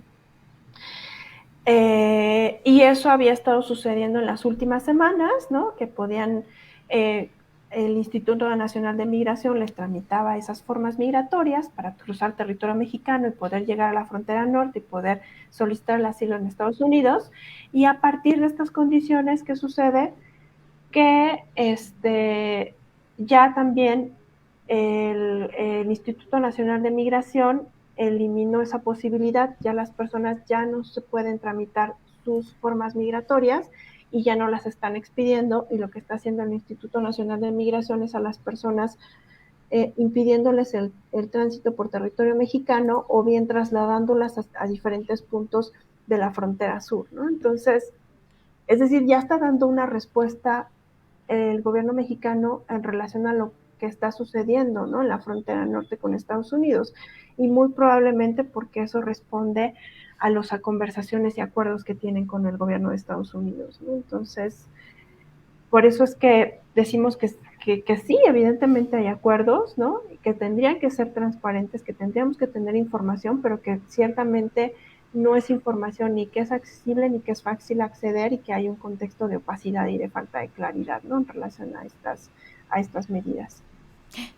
[SPEAKER 4] Y eso había estado sucediendo en las últimas semanas, ¿no? Que podían, el Instituto Nacional de Migración les tramitaba esas formas migratorias para cruzar territorio mexicano y poder llegar a la frontera norte y poder solicitar el asilo en Estados Unidos. Y a partir de estas condiciones, ¿qué sucede? Que ya también el Instituto Nacional de Migración eliminó esa posibilidad, ya las personas ya no se pueden tramitar sus formas migratorias y ya no las están expidiendo, y lo que está haciendo el Instituto Nacional de Migración es a las personas impidiéndoles el tránsito por territorio mexicano o bien trasladándolas a diferentes puntos de la frontera sur, ¿no? Entonces, es decir, ya está dando una respuesta el gobierno mexicano en relación a lo que está sucediendo, ¿no? En la frontera norte con Estados Unidos, y muy probablemente porque eso responde a conversaciones y acuerdos que tienen con el gobierno de Estados Unidos, ¿no? Entonces, por eso es que decimos que sí, evidentemente hay acuerdos, ¿no? Que tendrían que ser transparentes, que tendríamos que tener información, pero que ciertamente no es información ni que es accesible ni que es fácil acceder y que hay un contexto de opacidad y de falta de claridad, ¿no? En relación a estas medidas.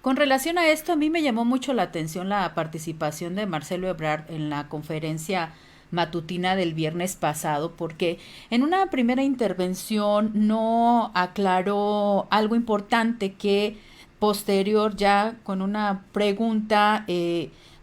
[SPEAKER 2] Con relación a esto, a mí me llamó mucho la atención la participación de Marcelo Ebrard en la conferencia matutina del viernes pasado, porque en una primera intervención no aclaró algo importante que posterior ya con una pregunta,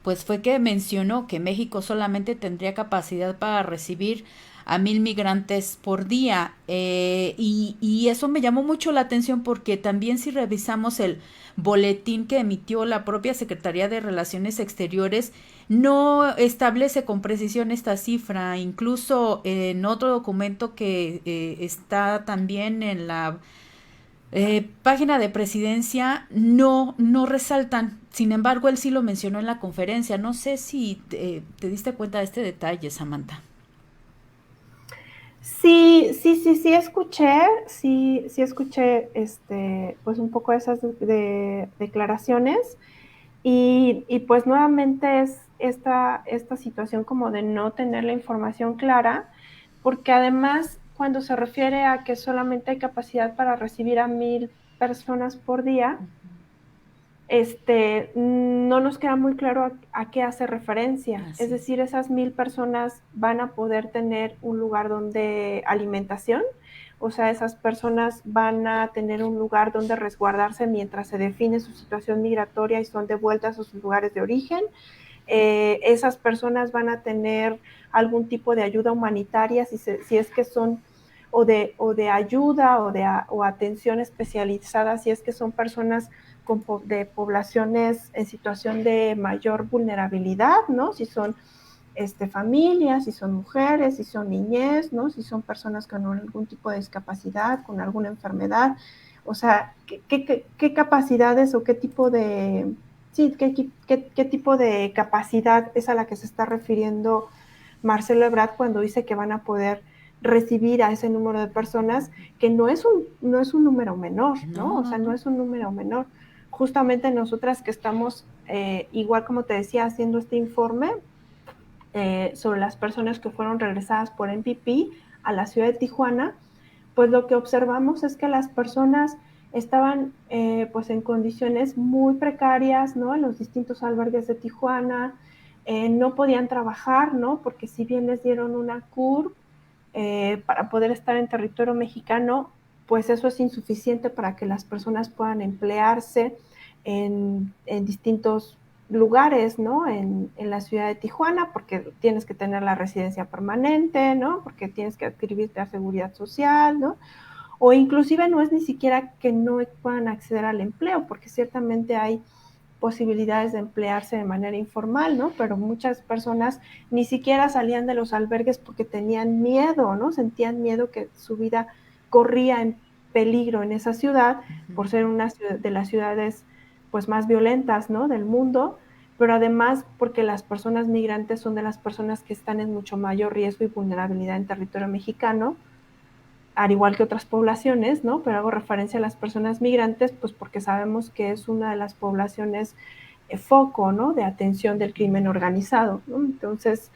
[SPEAKER 2] pues fue que mencionó que México solamente tendría capacidad para recibir a 1,000 migrantes por día, y eso me llamó mucho la atención porque también si revisamos el boletín que emitió la propia Secretaría de Relaciones Exteriores, no establece con precisión esta cifra. Incluso en otro documento que está también en la página de presidencia, no resaltan. Sin embargo, él sí lo mencionó en la conferencia. No sé si te diste cuenta de este detalle, Samantha.
[SPEAKER 4] Sí, escuché pues un poco esas declaraciones y pues nuevamente es esta situación como de no tener la información clara, porque además cuando se refiere a que solamente hay capacidad para recibir a 1,000 personas por día, no nos queda muy claro a qué hace referencia. Es decir, esas 1,000 personas van a poder tener un lugar donde alimentación, o sea, esas personas van a tener un lugar donde resguardarse mientras se define su situación migratoria y son devueltas a sus lugares de origen. Esas personas van a tener algún tipo de ayuda humanitaria, si es que son o de ayuda o atención especializada, si es que son personas de poblaciones en situación de mayor vulnerabilidad, ¿no? Si son familias, si son mujeres, si son niñez, ¿no? Si son personas con algún tipo de discapacidad, con alguna enfermedad. O sea, ¿qué capacidades o qué tipo de... Sí, ¿qué tipo de capacidad es a la que se está refiriendo Marcelo Ebrard cuando dice que van a poder recibir a ese número de personas, que no es un número menor, ¿no? O sea, no es un número menor. Justamente nosotras que estamos, igual como te decía, haciendo este informe sobre las personas que fueron regresadas por MPP a la ciudad de Tijuana, pues lo que observamos es que las personas estaban pues en condiciones muy precarias, ¿no? En los distintos albergues de Tijuana, no podían trabajar, ¿no? Porque si bien les dieron una CUR para poder estar en territorio mexicano, pues eso es insuficiente para que las personas puedan emplearse en distintos lugares, ¿no? En la ciudad de Tijuana, porque tienes que tener la residencia permanente, ¿no? Porque tienes que adscribirte a seguridad social, ¿no? O inclusive no es ni siquiera que no puedan acceder al empleo, porque ciertamente hay posibilidades de emplearse de manera informal, ¿no? Pero muchas personas ni siquiera salían de los albergues porque tenían miedo, ¿no? Sentían miedo que su vida corría en peligro en esa ciudad por ser una de las ciudades pues más violentas, ¿no? Del mundo, pero además porque las personas migrantes son de las personas que están en mucho mayor riesgo y vulnerabilidad en territorio mexicano, al igual que otras poblaciones, ¿no? Pero hago referencia a las personas migrantes, pues porque sabemos que es una de las poblaciones foco, ¿no? De atención del crimen organizado, ¿no? Entonces,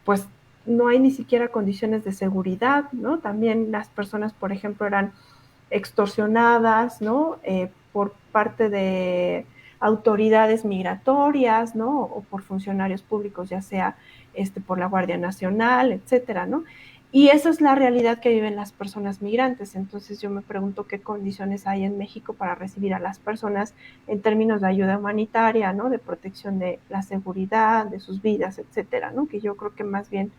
[SPEAKER 4] pues no hay ni siquiera condiciones de seguridad, ¿no? También las personas, por ejemplo, eran extorsionadas, ¿no? Por parte de autoridades migratorias, ¿no? O por funcionarios públicos, ya sea por la Guardia Nacional, etcétera, ¿no? Y esa es la realidad que viven las personas migrantes. Entonces yo me pregunto qué condiciones hay en México para recibir a las personas en términos de ayuda humanitaria, ¿no? De protección de la seguridad, de sus vidas, etcétera, ¿no? Que yo creo que más bien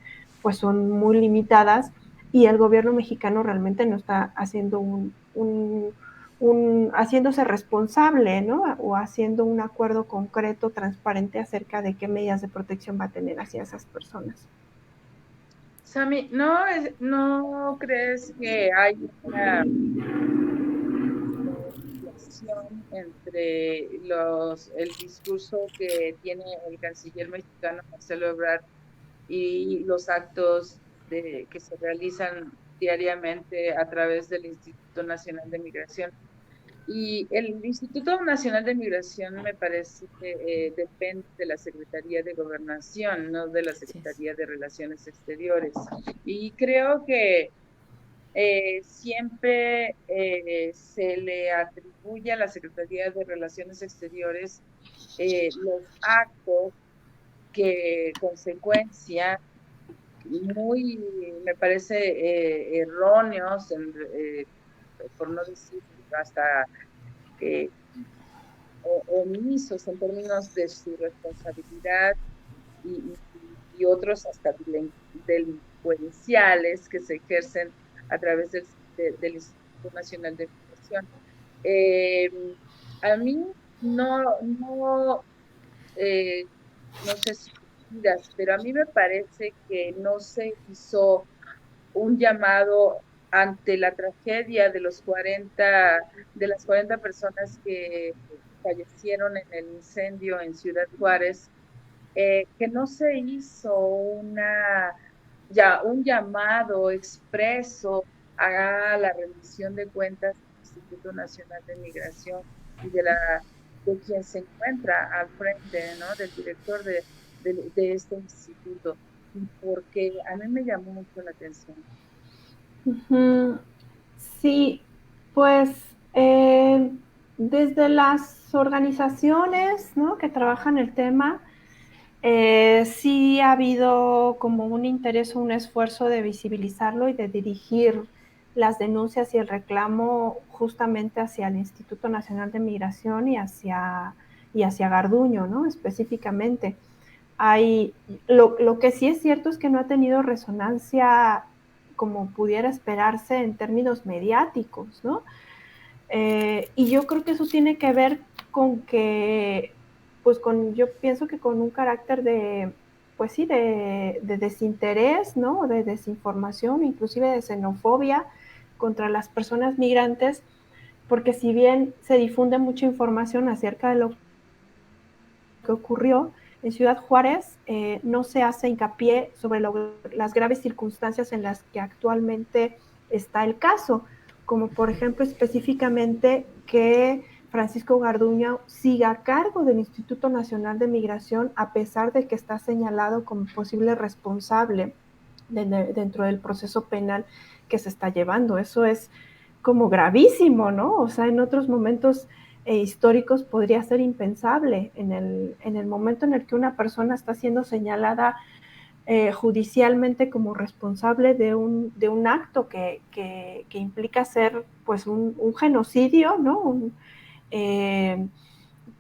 [SPEAKER 4] pues son muy limitadas y el gobierno mexicano realmente no está haciendo haciéndose responsable, ¿no? O haciendo un acuerdo concreto, transparente acerca de qué medidas de protección va a tener hacia esas personas.
[SPEAKER 3] Sami, ¿no crees que hay una relación entre el discurso que tiene el canciller mexicano Marcelo Ebrard y los actos que se realizan diariamente a través del Instituto Nacional de Migración. Y el Instituto Nacional de Migración me parece que depende de la Secretaría de Gobernación, no de la
[SPEAKER 2] Así es.
[SPEAKER 3] Secretaría de Relaciones Exteriores. Y creo que siempre se le atribuye a la Secretaría de Relaciones Exteriores los actos que consecuencia muy, me parece, erróneos, por no decir hasta eh, omisos en términos de su responsabilidad y, y otros hasta delincuenciales que se ejercen a través del Instituto Nacional de Migración. Eh, a mí no, eh, no sé si digas, pero a mí me parece que no se hizo un llamado ante la tragedia de de las 40 personas que fallecieron en el incendio en Ciudad Juárez, que no se hizo un llamado expreso a la rendición de cuentas del Instituto Nacional de Migración y de quien se encuentra al frente, ¿no? Del director de este instituto, porque a mí me llamó mucho la atención.
[SPEAKER 4] Uh-huh. Sí, pues desde las organizaciones, ¿no?, que trabajan el tema, sí ha habido como un interés o un esfuerzo de visibilizarlo y de dirigir las denuncias y el reclamo justamente hacia el Instituto Nacional de Migración y hacia Garduño, ¿no?, específicamente. Lo que sí es cierto es que no ha tenido resonancia como pudiera esperarse en términos mediáticos, ¿no? Y yo creo que eso tiene que ver con que, pues yo pienso que con un carácter de, pues sí, de desinterés, ¿no?, de desinformación, inclusive de xenofobia contra las personas migrantes, porque si bien se difunde mucha información acerca de lo que ocurrió en Ciudad Juárez, no se hace hincapié sobre las graves circunstancias en las que actualmente está el caso, como por ejemplo específicamente que Francisco Garduño siga a cargo del Instituto Nacional de Migración a pesar de que está señalado como posible responsable dentro del proceso penal que se está llevando. Eso es como gravísimo, ¿no? O sea, en otros momentos históricos podría ser impensable. En el momento en el que una persona está siendo señalada judicialmente como responsable de un acto que implica ser pues un genocidio, ¿no?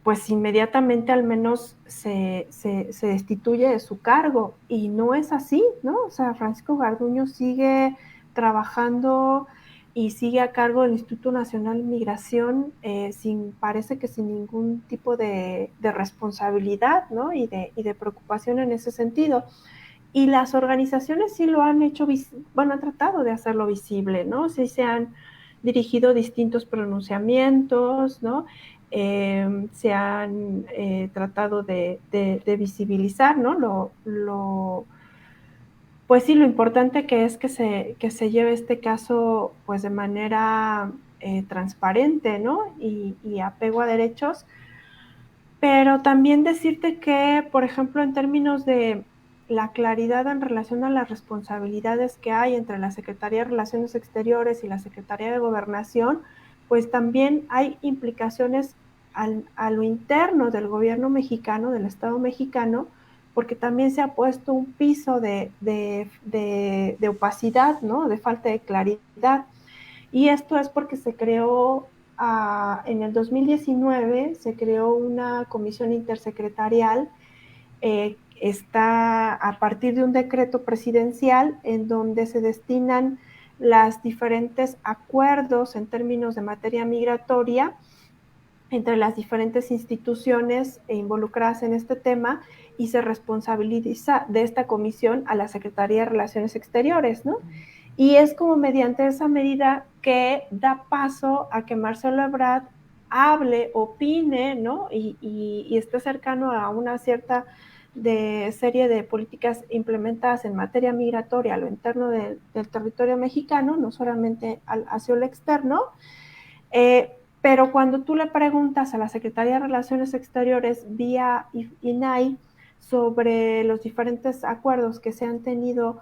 [SPEAKER 4] Pues inmediatamente al menos se destituye de su cargo, y no es así, ¿no? O sea, Francisco Garduño sigue trabajando y sigue a cargo del Instituto Nacional de Migración parece que sin ningún tipo de responsabilidad, ¿no? Y de preocupación en ese sentido. Y las organizaciones sí lo han hecho, han tratado de hacerlo visible, ¿no? Sí se han dirigido distintos pronunciamientos, ¿no? Se han tratado de visibilizar, ¿no? Pues sí, lo importante que es que se lleve este caso pues de manera transparente, ¿no? Y apego a derechos, pero también decirte que, por ejemplo, en términos de la claridad en relación a las responsabilidades que hay entre la Secretaría de Relaciones Exteriores y la Secretaría de Gobernación, pues también hay implicaciones a lo interno del gobierno mexicano, del Estado mexicano, porque también se ha puesto un piso de opacidad, ¿no?, de falta de claridad. Y esto es porque se creó en el 2019, se creó una comisión intersecretarial, está a partir de un decreto presidencial en donde se destinan los diferentes acuerdos en términos de materia migratoria entre las diferentes instituciones involucradas en este tema, y se responsabiliza de esta comisión a la Secretaría de Relaciones Exteriores, ¿no? Y es como mediante esa medida que da paso a que Marcelo Ebrard hable, opine, ¿no? Y esté cercano a una cierta de serie de políticas implementadas en materia migratoria a lo interno del territorio mexicano, no solamente hacia lo externo, pero cuando tú le preguntas a la Secretaría de Relaciones Exteriores vía INAI sobre los diferentes acuerdos que se han tenido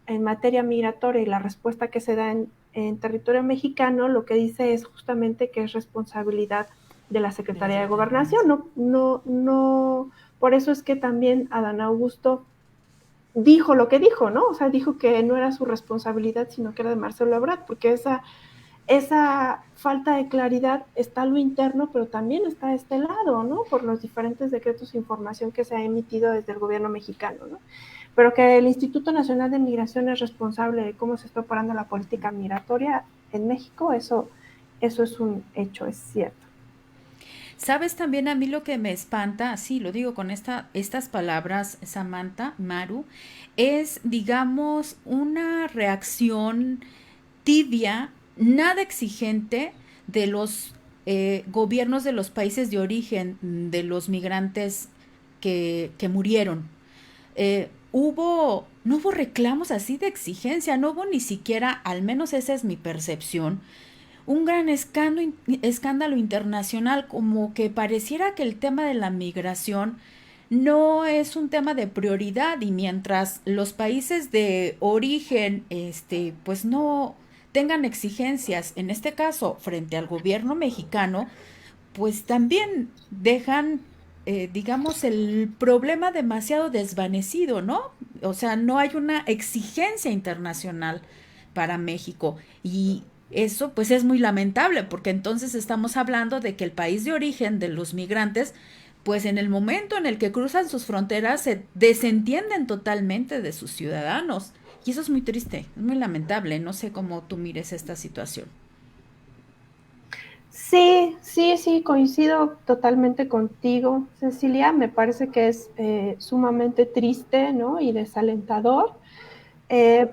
[SPEAKER 4] en materia migratoria y la respuesta que se da en territorio mexicano, lo que dice es justamente que es responsabilidad de la Secretaría de Gobernación. No, por eso es que también Adán Augusto dijo lo que dijo, ¿no? O sea, dijo que no era su responsabilidad, sino que era de Marcelo Ebrard, porque esa falta de claridad está a lo interno, pero también está a este lado, ¿no? Por los diferentes decretos e información que se ha emitido desde el gobierno mexicano, ¿no? Pero que el Instituto Nacional de Migración es responsable de cómo se está operando la política migratoria en México, eso es un hecho, es cierto.
[SPEAKER 2] ¿Sabes también a mí lo que me espanta? Sí, lo digo con estas palabras, Samantha, Maru, es, digamos, una reacción tibia, nada exigente de los gobiernos de los países de origen de los migrantes que murieron. No hubo reclamos así de exigencia, no hubo ni siquiera, al menos esa es mi percepción, un gran escándalo internacional, como que pareciera que el tema de la migración no es un tema de prioridad, y mientras los países de origen pues no tengan exigencias, en este caso frente al gobierno mexicano, pues también dejan, digamos, el problema demasiado desvanecido, ¿no? O sea, no hay una exigencia internacional para México, y eso pues es muy lamentable, porque entonces estamos hablando de que el país de origen de los migrantes, pues en el momento en el que cruzan sus fronteras se desentienden totalmente de sus ciudadanos, y eso es muy triste, es muy lamentable. No sé cómo tú mires esta situación.
[SPEAKER 4] Sí, coincido totalmente contigo, Cecilia. Me parece que es sumamente triste, ¿no? Y desalentador. Eh,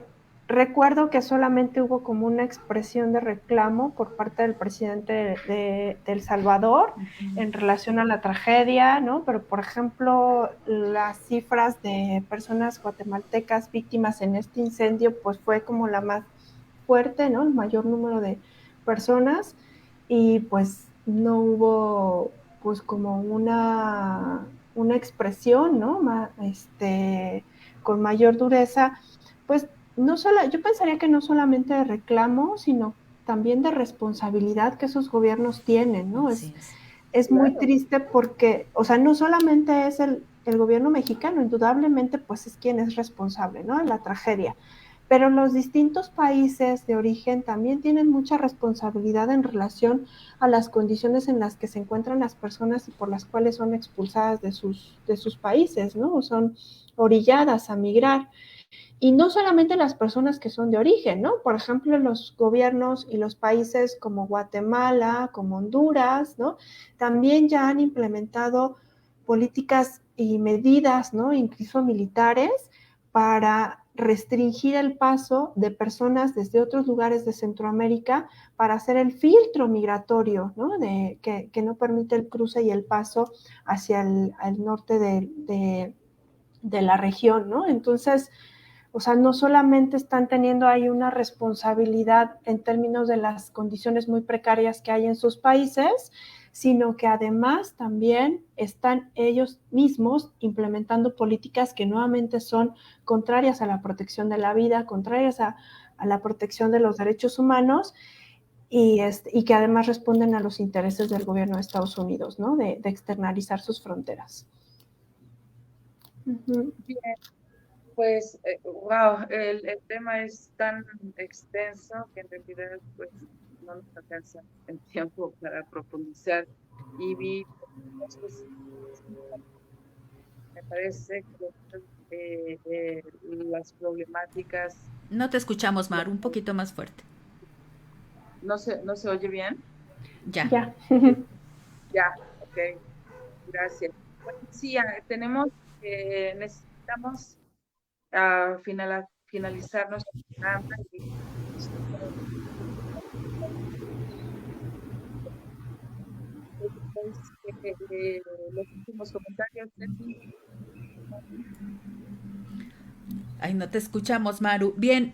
[SPEAKER 4] Recuerdo que solamente hubo como una expresión de reclamo por parte del presidente de El Salvador en relación a la tragedia, ¿no? Pero, por ejemplo, las cifras de personas guatemaltecas víctimas en este incendio, pues fue como la más fuerte, ¿no? El mayor número de personas, y pues no hubo pues como una expresión, ¿no? Con mayor dureza, pues no solo, yo pensaría que no solamente de reclamo, sino también de responsabilidad que esos gobiernos tienen, ¿no?
[SPEAKER 2] Así es.
[SPEAKER 4] Es muy triste porque, o sea, no solamente es el gobierno mexicano, indudablemente pues es quien es responsable, ¿no? De la tragedia, pero los distintos países de origen también tienen mucha responsabilidad en relación a las condiciones en las que se encuentran las personas y por las cuales son expulsadas de sus países, ¿no? O son orilladas a migrar. Y no solamente las personas que son de origen, ¿no? Por ejemplo, los gobiernos y los países como Guatemala, como Honduras, ¿no? También ya han implementado políticas y medidas, ¿no? Incluso militares, para restringir el paso de personas desde otros lugares de Centroamérica para hacer el filtro migratorio, ¿no? Que no permite el cruce y el paso hacia el norte de la región, ¿no? Entonces, o sea, no solamente están teniendo ahí una responsabilidad en términos de las condiciones muy precarias que hay en sus países, sino que además también están ellos mismos implementando políticas que nuevamente son contrarias a la protección de la vida, contrarias a la protección de los derechos humanos, y que además responden a los intereses del gobierno de Estados Unidos, ¿no? De externalizar sus fronteras. Uh-huh.
[SPEAKER 3] Bien, pues, wow, el tema es tan extenso que en realidad pues no nos alcanza el tiempo para profundizar y vi cosas, me parece que las problemáticas,
[SPEAKER 2] No te escuchamos, Mar, un poquito más fuerte.
[SPEAKER 3] no se oye bien.
[SPEAKER 2] Ya.
[SPEAKER 4] Ya.
[SPEAKER 3] Ya, ok, gracias. Bueno, sí, necesitamos finalizar nuestro programa y pues, los últimos comentarios, Ceci.
[SPEAKER 2] Ay, no te escuchamos, Maru. Bien,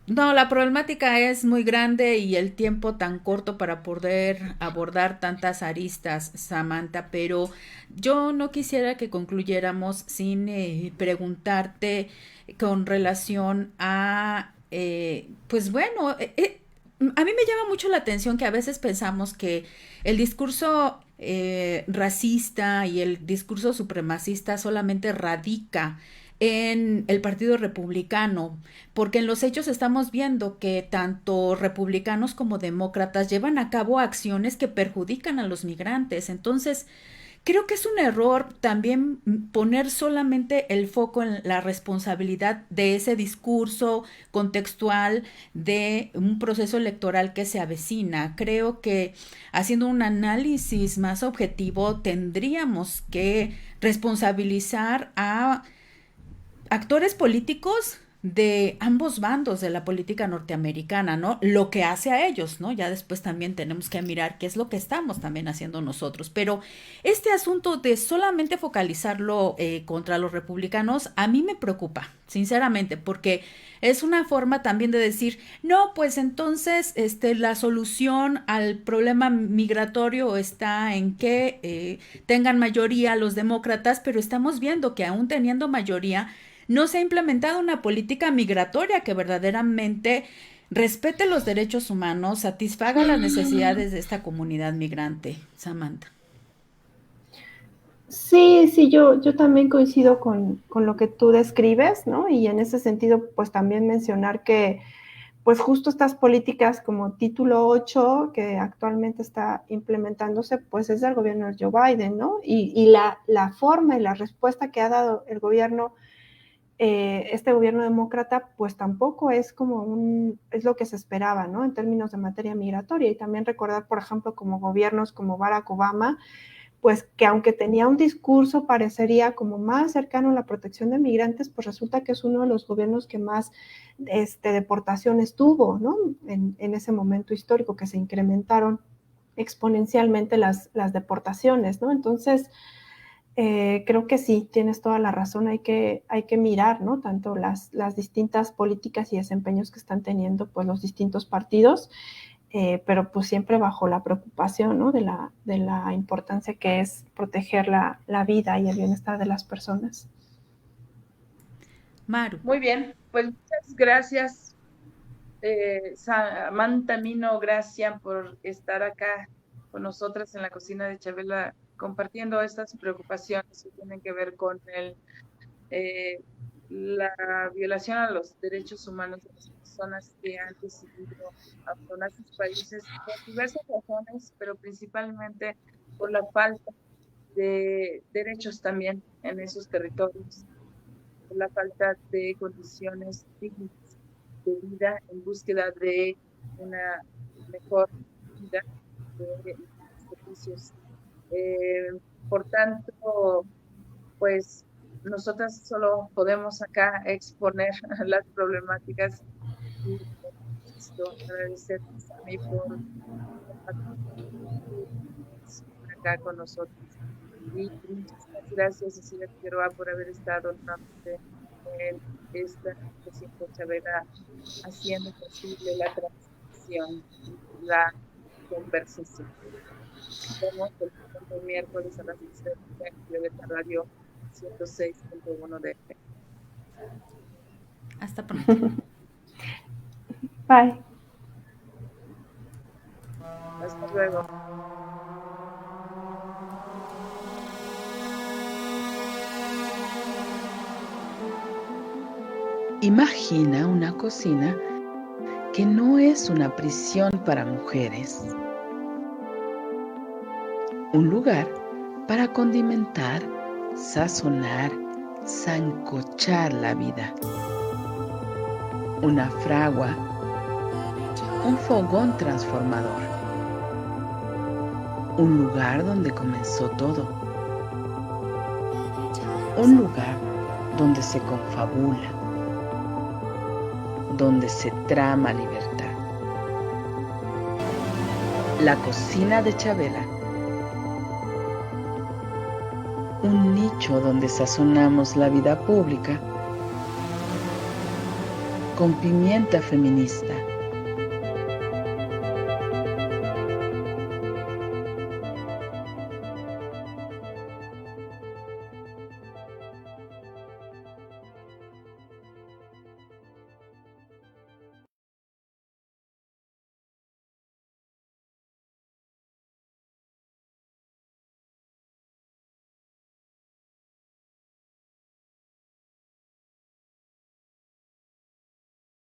[SPEAKER 2] no, la problemática es muy grande y el tiempo tan corto para poder abordar tantas aristas, Samantha, pero yo no quisiera que concluyéramos sin preguntarte con relación a, pues bueno, a mí me llama mucho la atención que a veces pensamos que el discurso racista y el discurso supremacista solamente radica en el Partido Republicano, porque en los hechos estamos viendo que tanto republicanos como demócratas llevan a cabo acciones que perjudican a los migrantes. Entonces, creo que es un error también poner solamente el foco en la responsabilidad de ese discurso contextual de un proceso electoral que se avecina. Creo que haciendo un análisis más objetivo tendríamos que responsabilizar a actores políticos de ambos bandos de la política norteamericana, ¿no? Lo que hace a ellos, ¿no? Ya después también tenemos que mirar qué es lo que estamos también haciendo nosotros. Pero este asunto de solamente focalizarlo contra los republicanos, a mí me preocupa, sinceramente, porque es una forma también de decir, no, pues entonces la solución al problema migratorio está en que tengan mayoría los demócratas, pero estamos viendo que aún teniendo mayoría, no se ha implementado una política migratoria que verdaderamente respete los derechos humanos, satisfaga las necesidades de esta comunidad migrante. Samantha.
[SPEAKER 4] Sí, yo también coincido con lo que tú describes, ¿no? Y en ese sentido, pues también mencionar que, pues justo estas políticas como Título 8, que actualmente está implementándose, pues es del gobierno de Joe Biden, ¿no? Y la forma y la respuesta que ha dado el gobierno, este gobierno demócrata, pues tampoco es es lo que se esperaba, ¿no? En términos de materia migratoria. Y también recordar, por ejemplo, como gobiernos como Barack Obama, pues que aunque tenía un discurso parecería como más cercano a la protección de migrantes, pues resulta que es uno de los gobiernos que más deportaciones tuvo, ¿no? En ese momento histórico, que se incrementaron exponencialmente las deportaciones, ¿no? Entonces, creo que sí, tienes toda la razón, hay que mirar, ¿no? Tanto las distintas políticas y desempeños que están teniendo, pues, los distintos partidos, pero pues siempre bajo la preocupación, ¿no? de la importancia que es proteger la vida y el bienestar de las personas.
[SPEAKER 2] Maru.
[SPEAKER 3] Muy bien, pues muchas gracias, Samantha Mino, gracias por estar acá con nosotras en la cocina de Chabela, compartiendo estas preocupaciones que tienen que ver con la violación a los derechos humanos de las personas que han decidido abandonar sus países por diversas razones, pero principalmente por la falta de derechos también en esos territorios, por la falta de condiciones dignas de vida en búsqueda de una mejor vida, de servicios. Por tanto, pues nosotras solo podemos acá exponer las problemáticas y agradecerles a mí por acá con nosotros. Y muchísimas gracias, Cecilia Figueroa, por haber estado nuevamente en esta sesión de Chabela, haciendo posible la transmisión y la conversación. Nos vemos el miércoles a las 10 de la Radio 106.1 de FM.
[SPEAKER 2] Hasta pronto.
[SPEAKER 4] Bye.
[SPEAKER 3] Hasta luego.
[SPEAKER 1] Imagina una cocina que no es una prisión para mujeres. Un lugar para condimentar, sazonar, sancochar la vida. Una fragua, un fogón transformador. Un lugar donde comenzó todo. Un lugar donde se confabula, donde se trama libertad. La cocina de Chabela. un nicho donde sazonamos la vida pública con pimienta feminista.